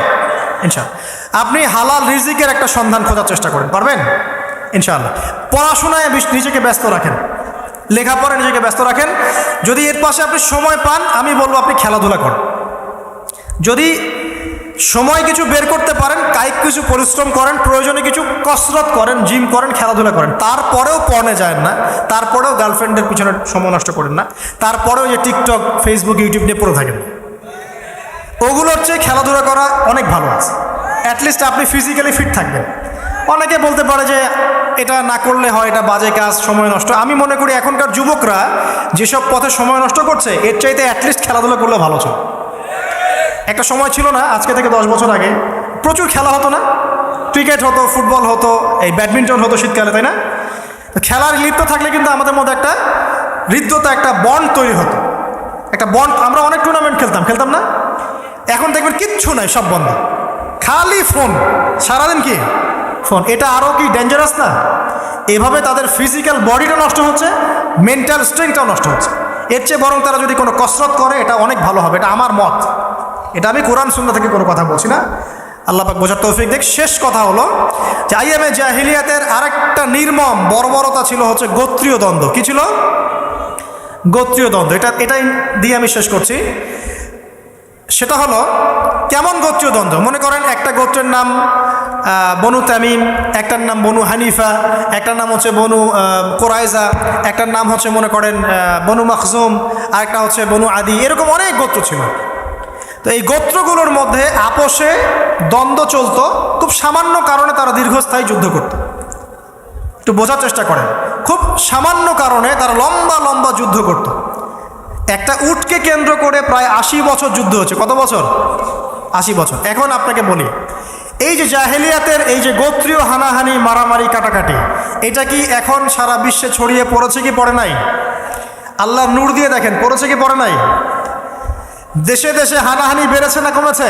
ইনশাআল্লাহ। আপনি হালাল রিজিকের একটা সন্ধান খোঁজার চেষ্টা করেন, পারবেন ইনশাআল্লাহ। পড়াশোনায় নিজেকে ব্যস্ত রাখেন, লেখাপড়ায় নিজেকে ব্যস্ত রাখেন। যদি এর পাশে আপনি সময় পান, আমি বলবো আপনি খেলাধুলা করেন। যদি সময় কিছু বের করতে পারেন, কায়িক কিছু পরিশ্রম করেন, প্রয়োজনে কিছু কসরত করেন, জিম করেন, খেলাধুলা করেন। তারপরেও পর্নে যায় না, তারপরেও গার্লফ্রেন্ডের পিছনে সময় নষ্ট করেন না, তারপরেও যে টিকটক, ফেসবুক, ইউটিউব নিয়ে পড়ে থাকেন। ওগুলোর চেয়ে খেলাধুলা করা অনেক ভালো আছে। অ্যাটলিস্ট আপনি ফিজিক্যালি ফিট থাকবেন। অনেকে বলতে পারে যে এটা না করলে হয়, এটা বাজে কাজ, সময় নষ্ট। আমি মনে করি এখনকার যুবকরা যেসব পথে সময় নষ্ট করছে, এর চাইতে অ্যাটলিস্ট খেলাধুলা করলে ভালো ছিল। একটা সময় ছিল না, আজকে থেকে 10 বছর আগে প্রচুর খেলা হতো না? ক্রিকেট হতো, ফুটবল হতো, এই ব্যাডমিন্টন হতো শীতকালে, তাই না? খেলার লিপ্ত থাকলে কিন্তু আমাদের মধ্যে একটা হৃদ্যতা, একটা বন্ড তৈরি হতো, একটা বন্ড। আমরা অনেক টুর্নামেন্ট খেলতাম না? এখন দেখবেন কিচ্ছু নাই, সব বন্ধ, খালি ফোন, সারাদিন কি ফোন। এটা আরও কি ডেঞ্জারাস না? এভাবে তাদের ফিজিক্যাল বডিটা নষ্ট হচ্ছে, মেন্টাল স্ট্রেংথটাও নষ্ট হচ্ছে। এর চেয়ে বরং তারা যদি কোনো কসরত করে, এটা অনেক ভালো হবে, এটা আমার মত। এটা আমি কোরআন সুন্নাহ থেকে কোনো কথা বলছি না। আল্লাহ পাক বোঝার তৌফিক দেখ। শেষ কথা হলো যে আইয়ামে জাহিলিয়াতের আরেকটা নির্মম বর্বরতা ছিল হচ্ছে গোত্রীয় দ্বন্দ্ব। কি ছিল? গোত্রীয় দ্বন্দ্ব। এটাই দিয়ে আমি শেষ করছি। সেটা হলো কেমন গোত্রীয় দ্বন্দ্ব? মনে করেন একটা গোত্রের নাম বনু তামিম, একটার নাম বনু হানিফা, একটার নাম হচ্ছে বনু কোরাইজা, একটার নাম হচ্ছে মনে করেন বনু মাখজুম, আরেকটা হচ্ছে বনু আদি। এরকম অনেক গোত্র ছিল। তো এই গোত্রগুলোর মধ্যে আপোষে দ্বন্দ্ব চলতো। খুব সামান্য কারণে তারা দীর্ঘস্থায়ী যুদ্ধ করত। একটু বোঝার চেষ্টা করেন, খুব সামান্য কারণে তারা লম্বা লম্বা যুদ্ধ করত। একটা উটকে কেন্দ্র করে প্রায় 80 বছর যুদ্ধ হচ্ছে। কত বছর? 80 বছর। এখন আপনাকে বলি, এই যে জাহেলিয়াতের এই যে গোত্রীয় হানাহানি, মারামারি, কাটাকাটি, এটা কি এখন সারা বিশ্বে ছড়িয়ে পড়েছে কি পড়ে নাই? আল্লাহর নূর দিয়ে দেখেন, পড়েছে কি পড়ে নাই? দেশে দেশে হানাহানি বেড়েছে না কমেছে?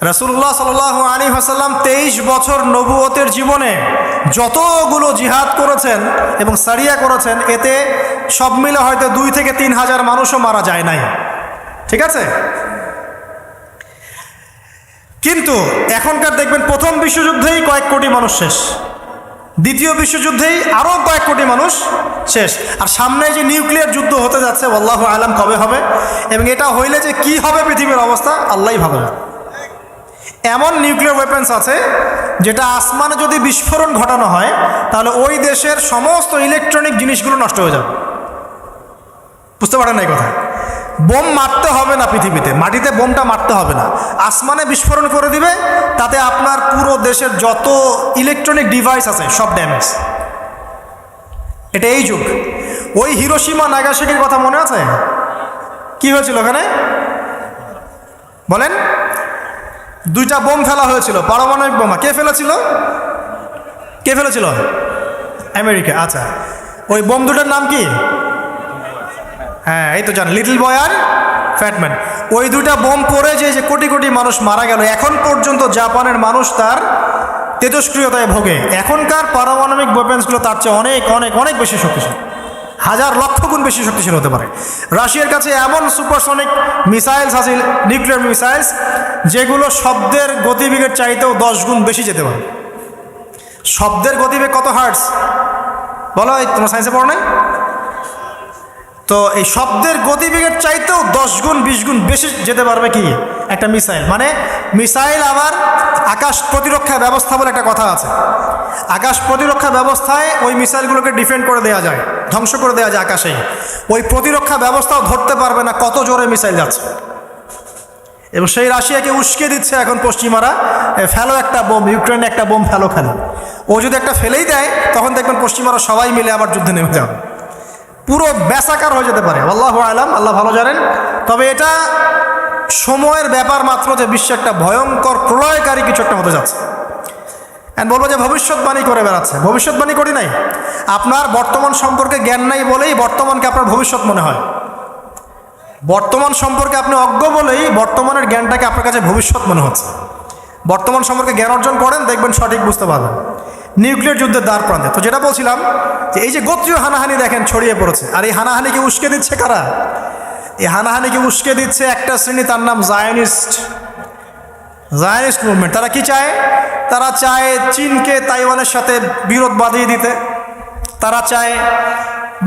রাসূলুল্লাহ সাল্লাল্লাহু আলাইহি ওয়াসাল্লাম 23 বছর নবুয়তের জীবনে যতগুলো জিহাদ করেছেন এবং সারিয়া করেছেন, এতে সব মিলে হয়তো 2 থেকে 3 হাজার মানুষও মারা যায় নাই। ঠিক আছে? কিন্তু এখনকার দেখবেন প্রথম বিশ্বযুদ্ধেই কয়েক কোটি মানুষ শেষ, দ্বিতীয় বিশ্বযুদ্ধেই আরও কয়েক কোটি মানুষ শেষ, আর সামনে যে নিউক্লিয়ার যুদ্ধ হতে যাচ্ছে আল্লাহু আলাম কবে হবে, এবং এটা হইলে যে কি হবে পৃথিবীর অবস্থা আল্লাহই ভালো জানে। এমন নিউক্লিয়ার ওয়েপন্স আছে যেটা আসমানে যদি বিস্ফোরণ ঘটানো হয় তাহলে ওই দেশের সমস্ত ইলেকট্রনিক জিনিসগুলো নষ্ট হয়ে যাবে। বুঝতে পারেন না এই কথা? বোম মারতে হবে না পৃথিবীতে, মাটিতে বোমটা মারতে হবে না, আসমানে বিস্ফোরণ করে দিবে, তাতে আপনার পুরো দেশের যত ইলেকট্রনিক ডিভাইস আছে সব ড্যামেজ। এটা এই যুগ। ওই হিরোশিমা নাগাসাকির কথা মনে আছে? কি হয়েছিল ওখানে বলেন? 2টা বোম ফেলা হয়েছিল, পারমাণবিক বোমা। কে ফেলেছিল? কে ফেলেছিল? আমেরিকা। আচ্ছা, ওই বোম দুটার নাম কি? হ্যাঁ, এই তো জান, লিটল বয় আর ফ্যাটম্যান। ওই 2টা বোম পড়ে যে কোটি কোটি মানুষ মারা গেল, এখন পর্যন্ত জাপানের মানুষ তার তেজস্ক্রিয়তায় ভোগে। এখনকার পারমাণবিক ওয়েপন্সগুলো তার চেয়ে অনেক অনেক অনেক বেশি শক্তিশালী, হাজার লক্ষ গুণ বেশি শক্তিশালী হতে পারে। রাশিয়ার কাছে এমন সুপারসনিক মিসাইলস আছে, নিউক্লিয়ার মিসাইলস, যেগুলো শব্দের গতিবেগের চাইতেও 10 গুণ বেশি যেতে পারে। শব্দের গতিবেগ কত হার্টস বলো? এই তোমার সায়েন্সে পড়ো নাই? তো এই শব্দের গতিবেগের চাইতেও 10 গুণ 20 গুণ বেশি যেতে পারবে কি একটা মিসাইল। মানে মিসাইল আবার আকাশ প্রতিরক্ষা ব্যবস্থা বলে একটা কথা আছে। আকাশ প্রতিরক্ষা ব্যবস্থায় ওই মিসাইলগুলোকে ডিফেন্ড করে দেওয়া যায়, ধ্বংস করে দেওয়া যায় আকাশেই। ওই প্রতিরক্ষা ব্যবস্থাও ধরতে পারবে না কত জোরে মিসাইল যাচ্ছে। এবং সেই রাশিয়াকে উস্কে দিচ্ছে এখন পশ্চিমারা, ফেলো একটা বোম, ইউক্রেনে একটা বোম ফেলো খালি। ও যদি একটা ফেলেই দেয় তখন দেখবেন পশ্চিমারা সবাই মিলে আবার যুদ্ধে নেমে যাবে, পুরো ব্যাসাকার হয়ে যেতে পারে। আল্লাহু আলাম, আল্লাহ ভালো জানেন। তবে এটা সময়ের ব্যাপার মাত্র যে বিশ্বে একটা ভয়ঙ্কর প্রলয়কারী কিছু একটা হতে যাচ্ছে। বলবো যে ভবিষ্যৎবাণী করে বেড়াচ্ছে। ভবিষ্যৎবাণী করি নাই, আপনার বর্তমান সম্পর্কে জ্ঞান নাই বলেই বর্তমানকে আপনার ভবিষ্যৎ মনে হয়। বর্তমান সম্পর্কে আপনি অজ্ঞ বলেই বর্তমানের জ্ঞানটাকে আপনার কাছে ভবিষ্যৎ মনে হচ্ছে। বর্তমান সম্পর্কে জ্ঞান অর্জন করেন, দেখবেন সঠিক বুঝতে পারবেন। নিউক্লিয়ার যুদ্ধের দ্বার প্রান্তে। তো যেটা বলছিলাম যে এই যে গোত্রীয় হানাহানি দেখেন ছড়িয়ে পড়েছে, আর এই হানাহানিকে উস্কে দিচ্ছে কারা? এই হানাহানিকে উস্কে দিচ্ছে একটা শ্রেণী, তার নাম জায়নিস্ট মুভমেন্ট। তারা কি চায়? তারা চায় চীনকে তাইওয়ানের সাথে বিরোধ বাঁধিয়ে দিতে। তারা চায়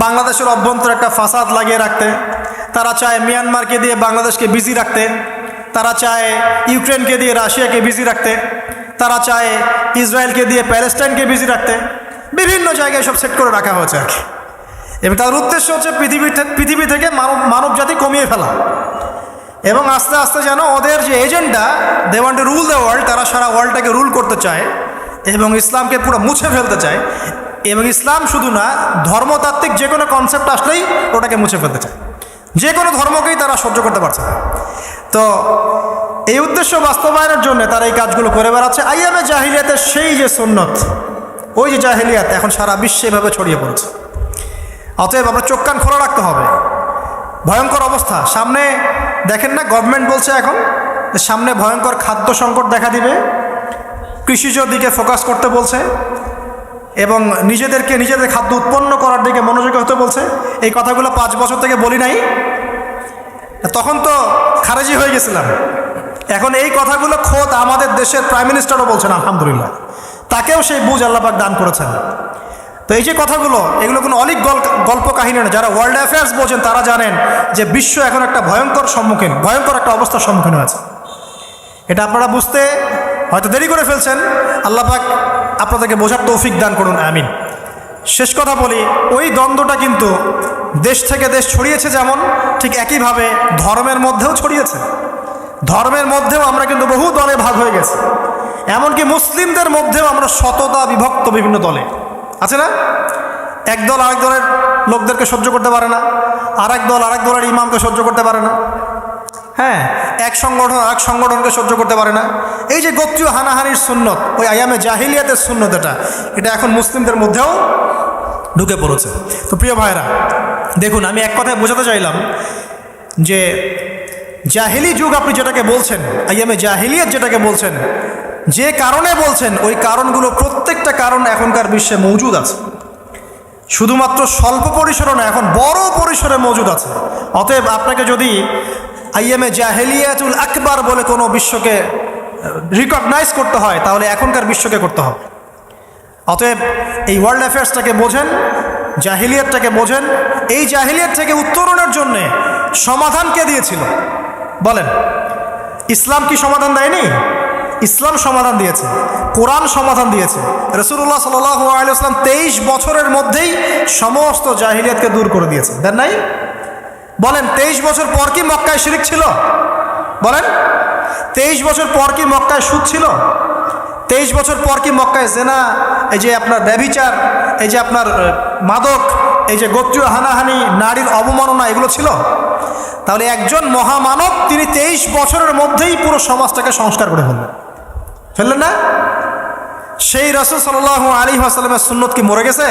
বাংলাদেশের অভ্যন্তরে একটা ফাসাদ লাগিয়ে রাখতে। তারা চায় মিয়ানমারকে দিয়ে বাংলাদেশকে বিজি রাখতে। তারা চায় ইউক্রেনকে দিয়ে রাশিয়াকে বিজি রাখতে। তারা চায় ইসরায়েলকে দিয়ে প্যালেস্টাইনকে বিজি রাখতে। বিভিন্ন জায়গায় সব সেট করে রাখা হয়েছে আর কি। এবং তার উদ্দেশ্য হচ্ছে পৃথিবী থেকে মানব জাতি কমিয়ে ফেলা, এবং আস্তে আস্তে যেন ওদের যে agenda, they want to rule the world, তারা সারা ওয়ার্ল্ডটাকে রুল করতে চায় এবং ইসলামকে পুরো মুছে ফেলতে চায়। এবং ইসলাম শুধু না, ধর্মতাত্ত্বিক যে কোনো কনসেপ্ট আসলেই ওটাকে মুছে ফেলতে চায়। যে কোনো ধর্মকেই তারা সহ্য করতে পারছে না। তো এই উদ্দেশ্য বাস্তবায়নের জন্য তারা এই কাজগুলো করে বেড়াচ্ছে। আইয়ামে জাহিলিয়াতের সেই যে সুন্নত, ওই যে জাহিলিয়াত এখন সারা বিশ্বে এভাবে ছড়িয়ে পড়েছে। অতএব আমরা চোখ কান খোলা রাখতে হবে। ভয়ঙ্কর অবস্থা সামনে। দেখেন না, গভর্নমেন্ট বলছে এখন সামনে ভয়ঙ্কর খাদ্য সংকট দেখা দিবে, কৃষিজ দিকে ফোকাস করতে বলছে এবং নিজেদের খাদ্য উৎপন্ন করার দিকে মনোযোগী হতে বলছে। এই কথাগুলো 5 বছর থেকে বলি নাই, তখন তো খারেজি হয়ে গেছিলাম। এখন এই কথাগুলো খোদ আমাদের দেশের প্রাইম মিনিস্টারও বলছেন আলহামদুলিল্লাহ, তাকেও সেই বুঝ আল্লাহ পাক দান করেছেন। তো এই যে কথাগুলো, এগুলো কোনো অলিক গল্প কাহিনী না। যারা ওয়ার্ল্ড অ্যাফেয়ার্স বোঝেন তারা জানেন যে বিশ্ব এখন একটা ভয়ঙ্কর একটা অবস্থার সম্মুখীন হয়েছে। এটা আপনারা বুঝতে হয়তো দেরি করে ফেলছেন। আল্লাহ পাক আপনাদেরকে বোঝার তৌফিক দান করুন, আমিন। শেষ কথা বলি, ওই দ্বন্দ্বটা কিন্তু দেশ থেকে দেশ ছড়িয়েছে, যেমন ঠিক একইভাবে ধর্মের মধ্যেও ছড়িয়েছে। ধর্মের মধ্যেও আমরা কিন্তু বহু দলে ভাগ হয়ে গেছি। এমনকি মুসলিমদের মধ্যেও আমরা শততা বিভক্ত বিভিন্ন দলে, আছে না? এক দল আরেক দলের লোকদেরকে সহ্য করতে পারে না, আরেক দল আরেক দলের ইমামকে সহ্য করতে পারে না, হ্যাঁ, এক সংগঠন আরেক সংগঠনকে সহ্য করতে পারে না। এই যে গোত্রীয় হানাহানির সুন্নত, ওই আয়ামে জাহিলিয়াতের সুন্নত, এটা এখন মুসলিমদের মধ্যেও ঢুকে পড়েছে। তো প্রিয় ভাইরা, দেখুন, আমি এক কথায় বোঝাতে চাইলাম যে জাহিলি যুগ আপনি যেটাকে বলছেন, আয়ামে জাহিলিয়াত যেটাকে বলছেন, যে কারণে বলছেন, ওই কারণগুলো প্রত্যেকটা কারণ এখনকার বিশ্বে মজুদ আছে। শুধুমাত্র স্বল্প পরিসরে না, এখন বড় পরিসরে মজুদ আছে। অতএব আপনাকে যদি আইএমএ জাহেলিয়াতুল আকবার বলে কোনো বিশ্বকে রিকগনাইজ করতে হয়, তাহলে এখনকার বিশ্বকে করতে হবে। অতএব এই ওয়ার্ল্ড অ্যাফেয়ার্সটাকে বোঝেন, জাহিলিয়াতটাকে বোঝেন। এই জাহিলিয়াত থেকে উত্তরণের জন্যে সমাধান কে দিয়েছিল বলেন? ইসলাম কি সমাধান দেয়নি? ইসলাম সমাধান দিয়েছে, কোরআন সমাধান দিয়েছে। রাসূলুল্লাহ সাল্লাল্লাহু আলাইহি ওয়াসাল্লাম 23 বছরের মধ্যেই সমস্ত জাহিলিয়াতকে দূর করে দিয়েছে, দেন নাই? বলেন, 23 বছর পর কি মক্কায় শিরক ছিল? বলেন, 23 বছর পর কি মক্কায় সুদ ছিল? 23 বছর পর কি মক্কায় জেনা, এই যে আপনার ব্যভিচার, এই যে আপনার মাদক, এই যে গোত্রীয় হানাহানি, নারীর অবমাননা, এগুলো ছিল? তাহলে একজন মহামানব, তিনি 23 বছরের মধ্যেই পুরো সমাজটাকে সংস্কার করে ফেললেন না? সেই রাসূল সাল্লাল্লাহু আলাইহি ওয়াসাল্লামের সুন্নত কি মরে গেছে?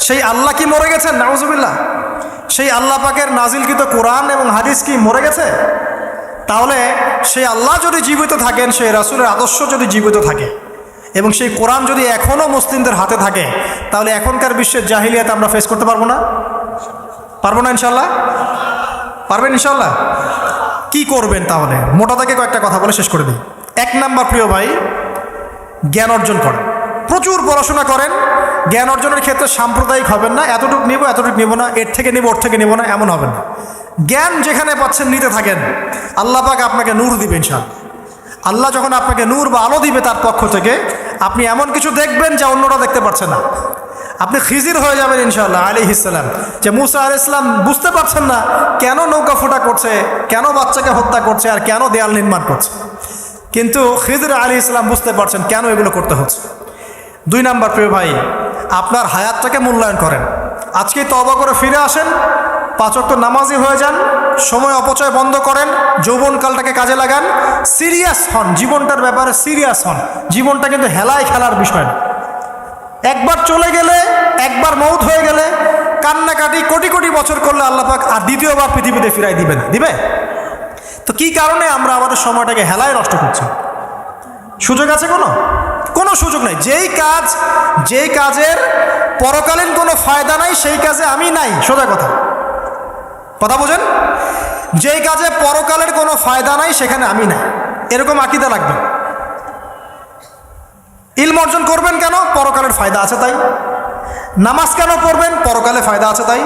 সেই আল্লাহ কি মরে গেছেন? নাউজুবিল্লাহ। সেই আল্লাহ পাকের নাজিলকৃত কোরআন এবং হাদিস কি মরে গেছে? তাহলে সেই আল্লাহ যদি জীবিত থাকেন, সেই রাসূলের আদর্শ যদি জীবিত থাকে, এবং সেই কোরআন যদি এখনও মুসলিমদের হাতে থাকে, তাহলে এখনকার বিশ্বের জাহিলিয়াত আমরা ফেস করতে পারবো না? পারবো না ইনশাল্লাহ? পারবেন ইনশাল্লাহ? কি করবেন তাহলে? মোটা থেকে কয়েকটা কথা বলে শেষ করে দিই। 1 নাম্বার, প্রিয় ভাই, জ্ঞান অর্জন করেন, প্রচুর পড়াশোনা করেন। জ্ঞান অর্জনের ক্ষেত্রে সাম্প্রদায়িক হবেন না, এতটুকু নিব এতটুকু নিব না, এর থেকে নিব ওর থেকে নিব না, এমন হবেন না। জ্ঞান যেখানে পাচ্ছেন নিতে থাকেন, আল্লাহ পাক আপনাকে নূর দিবে ইনশাআল্লাহ। আল্লাহ যখন আপনাকে নূর বা আলো দিবে তার পক্ষ থেকে, আপনি এমন কিছু দেখবেন যা অন্যরা দেখতে পারছে না। আপনি খিজির হয়ে যাবেন ইনশাআল্লাহ আলাইহিস সালাম। যে মুসা আলাইহিস সালাম বুঝতে পারছেন না কেন নৌকা ফোটা করছে, কেন বাচ্চাকে হত্যা করছে, আর কেন দেয়াল নির্মাণ করছে, কিন্তু খিজির আলাইহিস সালাম বুঝতে পারছেন কেন এগুলো করতে হচ্ছে। 2 নাম্বার, প্রিয় ভাই, আপনার হায়াতটাকে মূল্যায়ন করেন। আজকেই তওবা করে ফিরে আসেন, 5 ওয়াক্ত নামাজি হয়ে যান, সময় অপচয় বন্ধ করেন, যৌবনকালটাকে কাজে লাগান, সিরিয়াস হন, জীবনটার ব্যাপারে সিরিয়াস হন। জীবনটা কিন্তু হেলায় খেলার বিষয় না। একবার চলে গেলে, একবার মৌত হয়ে গেলে কান্নাকাটি কোটি কোটি বছর করলে আল্লাহ পাক আর দ্বিতীয়বার পৃথিবীতে ফিরাই দিবে না? দিবে? তো কি কারণে আমরা আমাদের সময়টাকে হেলায় নষ্ট করছি? সুযোগ আছে কোনো সুযোগ নাই। যেই কাজের পরকালীন কোনো ফায়দা নাই, সেই কাজে আমি নাই। সোজা কথা বোঝেন? যেই কাজে পরকালের কোনো ফায়দা নাই, সেখানে আমি নাই, এরকম আকীদা লাগবে। ইলম অর্জন করবেন কেন? পরকালের ফায়দা আছে তাই। নামাজ কেন পড়বেন? পরকালে ফায়দা আছে তাই।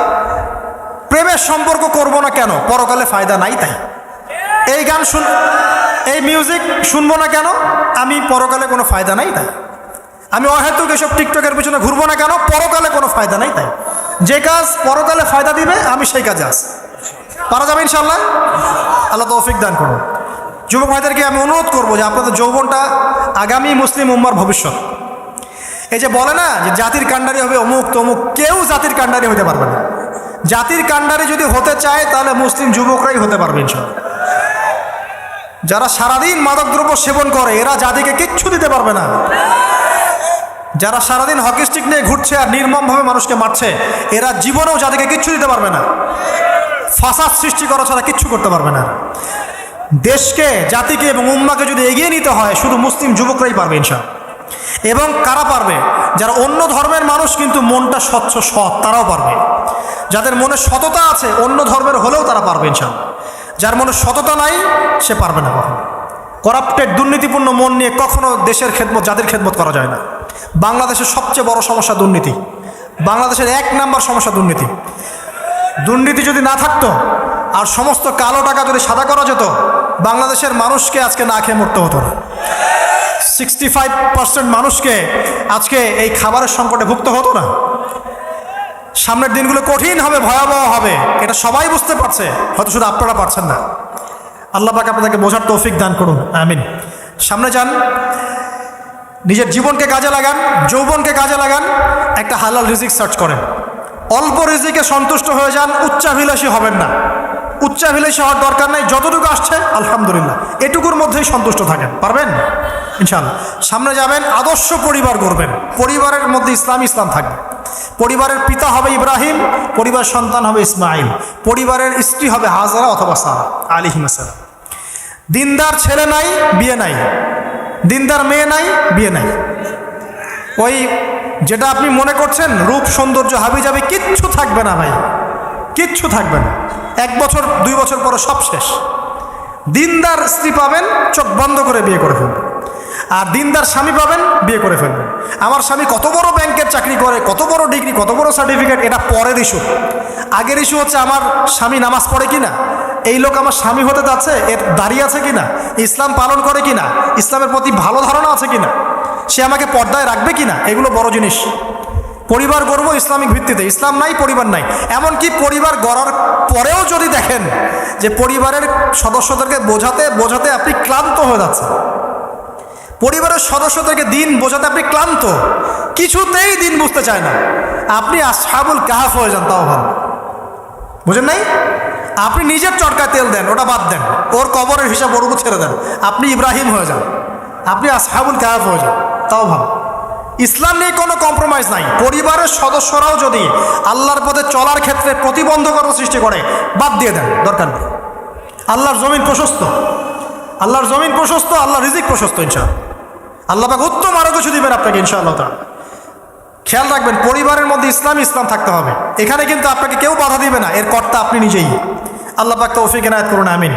প্রেমের সম্পর্ক করব না কেন? পরকালে ফায়দা নাই তাই। এই মিউজিক শুনবো না কেন? আমি পরকালে কোনো ফায়দা নাই তাই। আমি অহেতুক এসব টিকটকের পিছনে ঘুরবো না কেন? পরকালে কোনো ফায়দা নাই তাই। যে কাজ পরকালে ফায়দা দিবে, আমি সেই কাজে আছি। পারা যাবে ইনশাল্লাহ? আল্লাহ তৌফিক দান করুন। যুবক ভাইদেরকে আমি অনুরোধ করবো যে আপনাদের যৌবনটা আগামী মুসলিম উম্মার ভবিষ্যৎ। এই যে বলে না যে জাতির কাণ্ডারি হবে অমুক তমুক, কেউ জাতির কাণ্ডারি হতে পারবে না। জাতির কাণ্ডারি যদি হতে চায়, তাহলে মুসলিম যুবকরাই হতে পারবে ইনশাল্লাহ। যারা সারাদিন মাদকদ্রব্য সেবন করে, এরা জাতিকে কিচ্ছু দিতে পারবে না। যারা সারাদিন হকি স্টিক নিয়ে ঘুরছে আর নির্মমভাবে মানুষকে মারছে, এরা জীবনেও জাতিকে কিচ্ছু দিতে পারবে না। ফাসাদ সৃষ্টি করা ছাড়া কিচ্ছু করতে পারবে না। দেশকে, জাতিকে এবং উম্মাকে যদি এগিয়ে নিতে হয়, শুধু মুসলিম যুবকরাই পারবে ইনশাআল্লাহ। এবং কারা পারবে? যারা অন্য ধর্মের মানুষ কিন্তু মনটা স্বচ্ছ সৎ, তারাও পারবে। যাদের মনে সততা আছে, অন্য ধর্মের হলেও তারা পারবে ইনশাআল্লাহ। যার মনে সততা নাই, সে পারবে না কখনো। করাপ্টেড দুর্নীতিপূর্ণ মন নিয়ে কখনো দেশের খেদমত, জাতির খেদমত করা যায় না। বাংলাদেশের সবচেয়ে বড় সমস্যা দুর্নীতি। বাংলাদেশের 1 নাম্বার সমস্যা দুর্নীতি। দুর্নীতি যদি না থাকতো আর সমস্ত কালো টাকা যদি সাদা করা যেত, বাংলাদেশের মানুষকে আজকে না খেয়ে মরতে হতো না। 65% মানুষকে আজকে এই খাবারের সংকটে ভুগতে হতো না। সামনের দিনগুলো কঠিন হবে, ভয়াবহ হবে, এটা সবাই বুঝতে পারছে, হয়তো শুধু আপনারা পারছেন না। আল্লাহ পাক আপনাদেরকে বোঝার তৌফিক দান করুন, আমিন। সামনে যান, নিজের জীবনকে কাজে লাগান, যৌবনকে কাজে লাগান, একটা হালাল রিজিক সার্চ করেন। অল্প রিজিকে সন্তুষ্ট হয়ে যান, উচ্চাভিলাষী হবেন না। উচ্চাভিলাষী হওয়ার দরকার নেই, যতটুকু আসছে আলহামদুলিল্লাহ, এটুকুর মধ্যেই সন্তুষ্ট থাকেন, পারবেন ইনশাআল্লাহ। সামনে যাবেন, আদর্শ পরিবার গড়বেন, পরিবারের মধ্যে ইসলাম থাকবে। পরিবারের পিতা হবে ইব্রাহিম, পরিবার সন্তান হবে ইসমাইল, পরিবারের স্ত্রী হবে হাজরা অথবা সারা আলাইহিস সালাম। দিনদার ছেলে নাই, বিয়ে নাই, দিনদার মেয়ে নাই, বিয়ে নাই। ওই যেটা আপনি মনে করছেন রূপ সৌন্দর্য হাবি যাবে, কিচ্ছু থাকবে না ভাই, কিচ্ছু থাকবে না। 1 বছর 2 বছর পরে সব শেষ। দিনদার স্ত্রী পাবেন, চোখ বন্ধ করে বিয়ে করে ফেলবেন। আর দিনদার স্বামী পাবেন, বিয়ে করে ফেলবেন। আমার স্বামী কত বড় ব্যাংকের চাকরি করে, কত বড় ডিগ্রি, কত বড় সার্টিফিকেট, এটা পরের ইস্যু। আগের ইস্যু হচ্ছে আমার স্বামী নামাজ পড়ে কিনা, এই লোক আমার স্বামী হতে যাচ্ছে, এর দাঁড়িয়ে আছে কিনা, ইসলাম পালন করে কিনা, ইসলামের প্রতি ভালো ধারণা আছে কিনা, সে আমাকে পর্দায় রাখবে কিনা, এগুলো বড় জিনিস। পরিবার গড়ব ইসলামিক ভিত্তিতে, ইসলাম নাই, পরিবার নাই। এমনকি পরিবার গড়ার পরেও যদি দেখেন যে পরিবারের সদস্যদেরকে বোঝাতে বোঝাতে আপনি ক্লান্ত হয়ে যাচ্ছেন, পরিবারের সদস্যদেরকে দিন বোঝাতে আপনি ক্লান্ত, কিছুতেই দিন বুঝতে চায় না, আপনি আসহাবুল কাহাফ হয়ে যান, তাও ভালো। বুঝেন নাই? আপনি নিজের চটকায় তেল দেন, ওটা বাদ দেন, ওর কবরের হিসাব ওর উপর ছেড়ে দেন, আপনি ইব্রাহিম হয়ে যান, আপনি আসহাবুল কাহাফ হয়ে যান, তাও ভালো। ইসলাম নিয়ে কোনো কম্প্রোমাইজ নাই। পরিবারের সদস্যরাও যদি আল্লাহর পথে চলার ক্ষেত্রে প্রতিবন্ধকতা সৃষ্টি করে, বাদ দিয়ে দেন, দরকার নেই। আল্লাহর জমিন প্রশস্ত, আল্লাহর জমিন প্রশস্ত, আল্লাহর রিজিক প্রশস্ত, ইনশাআল্লাহ। আল্লাহ পাক উত্তম আরো কিছু দিবেন আপনাকে ইনশাআল্লাহ তাআলা। খেয়াল রাখবেন, পরিবারের মধ্যে ইসলাম থাকতে হবে। এখানে কিন্তু আপনাকে কেউ বাধা দিবে না, এর কর্তা আপনি নিজেই। আল্লাহ পাক তৌফিক এনায়েত করুন, আমিন।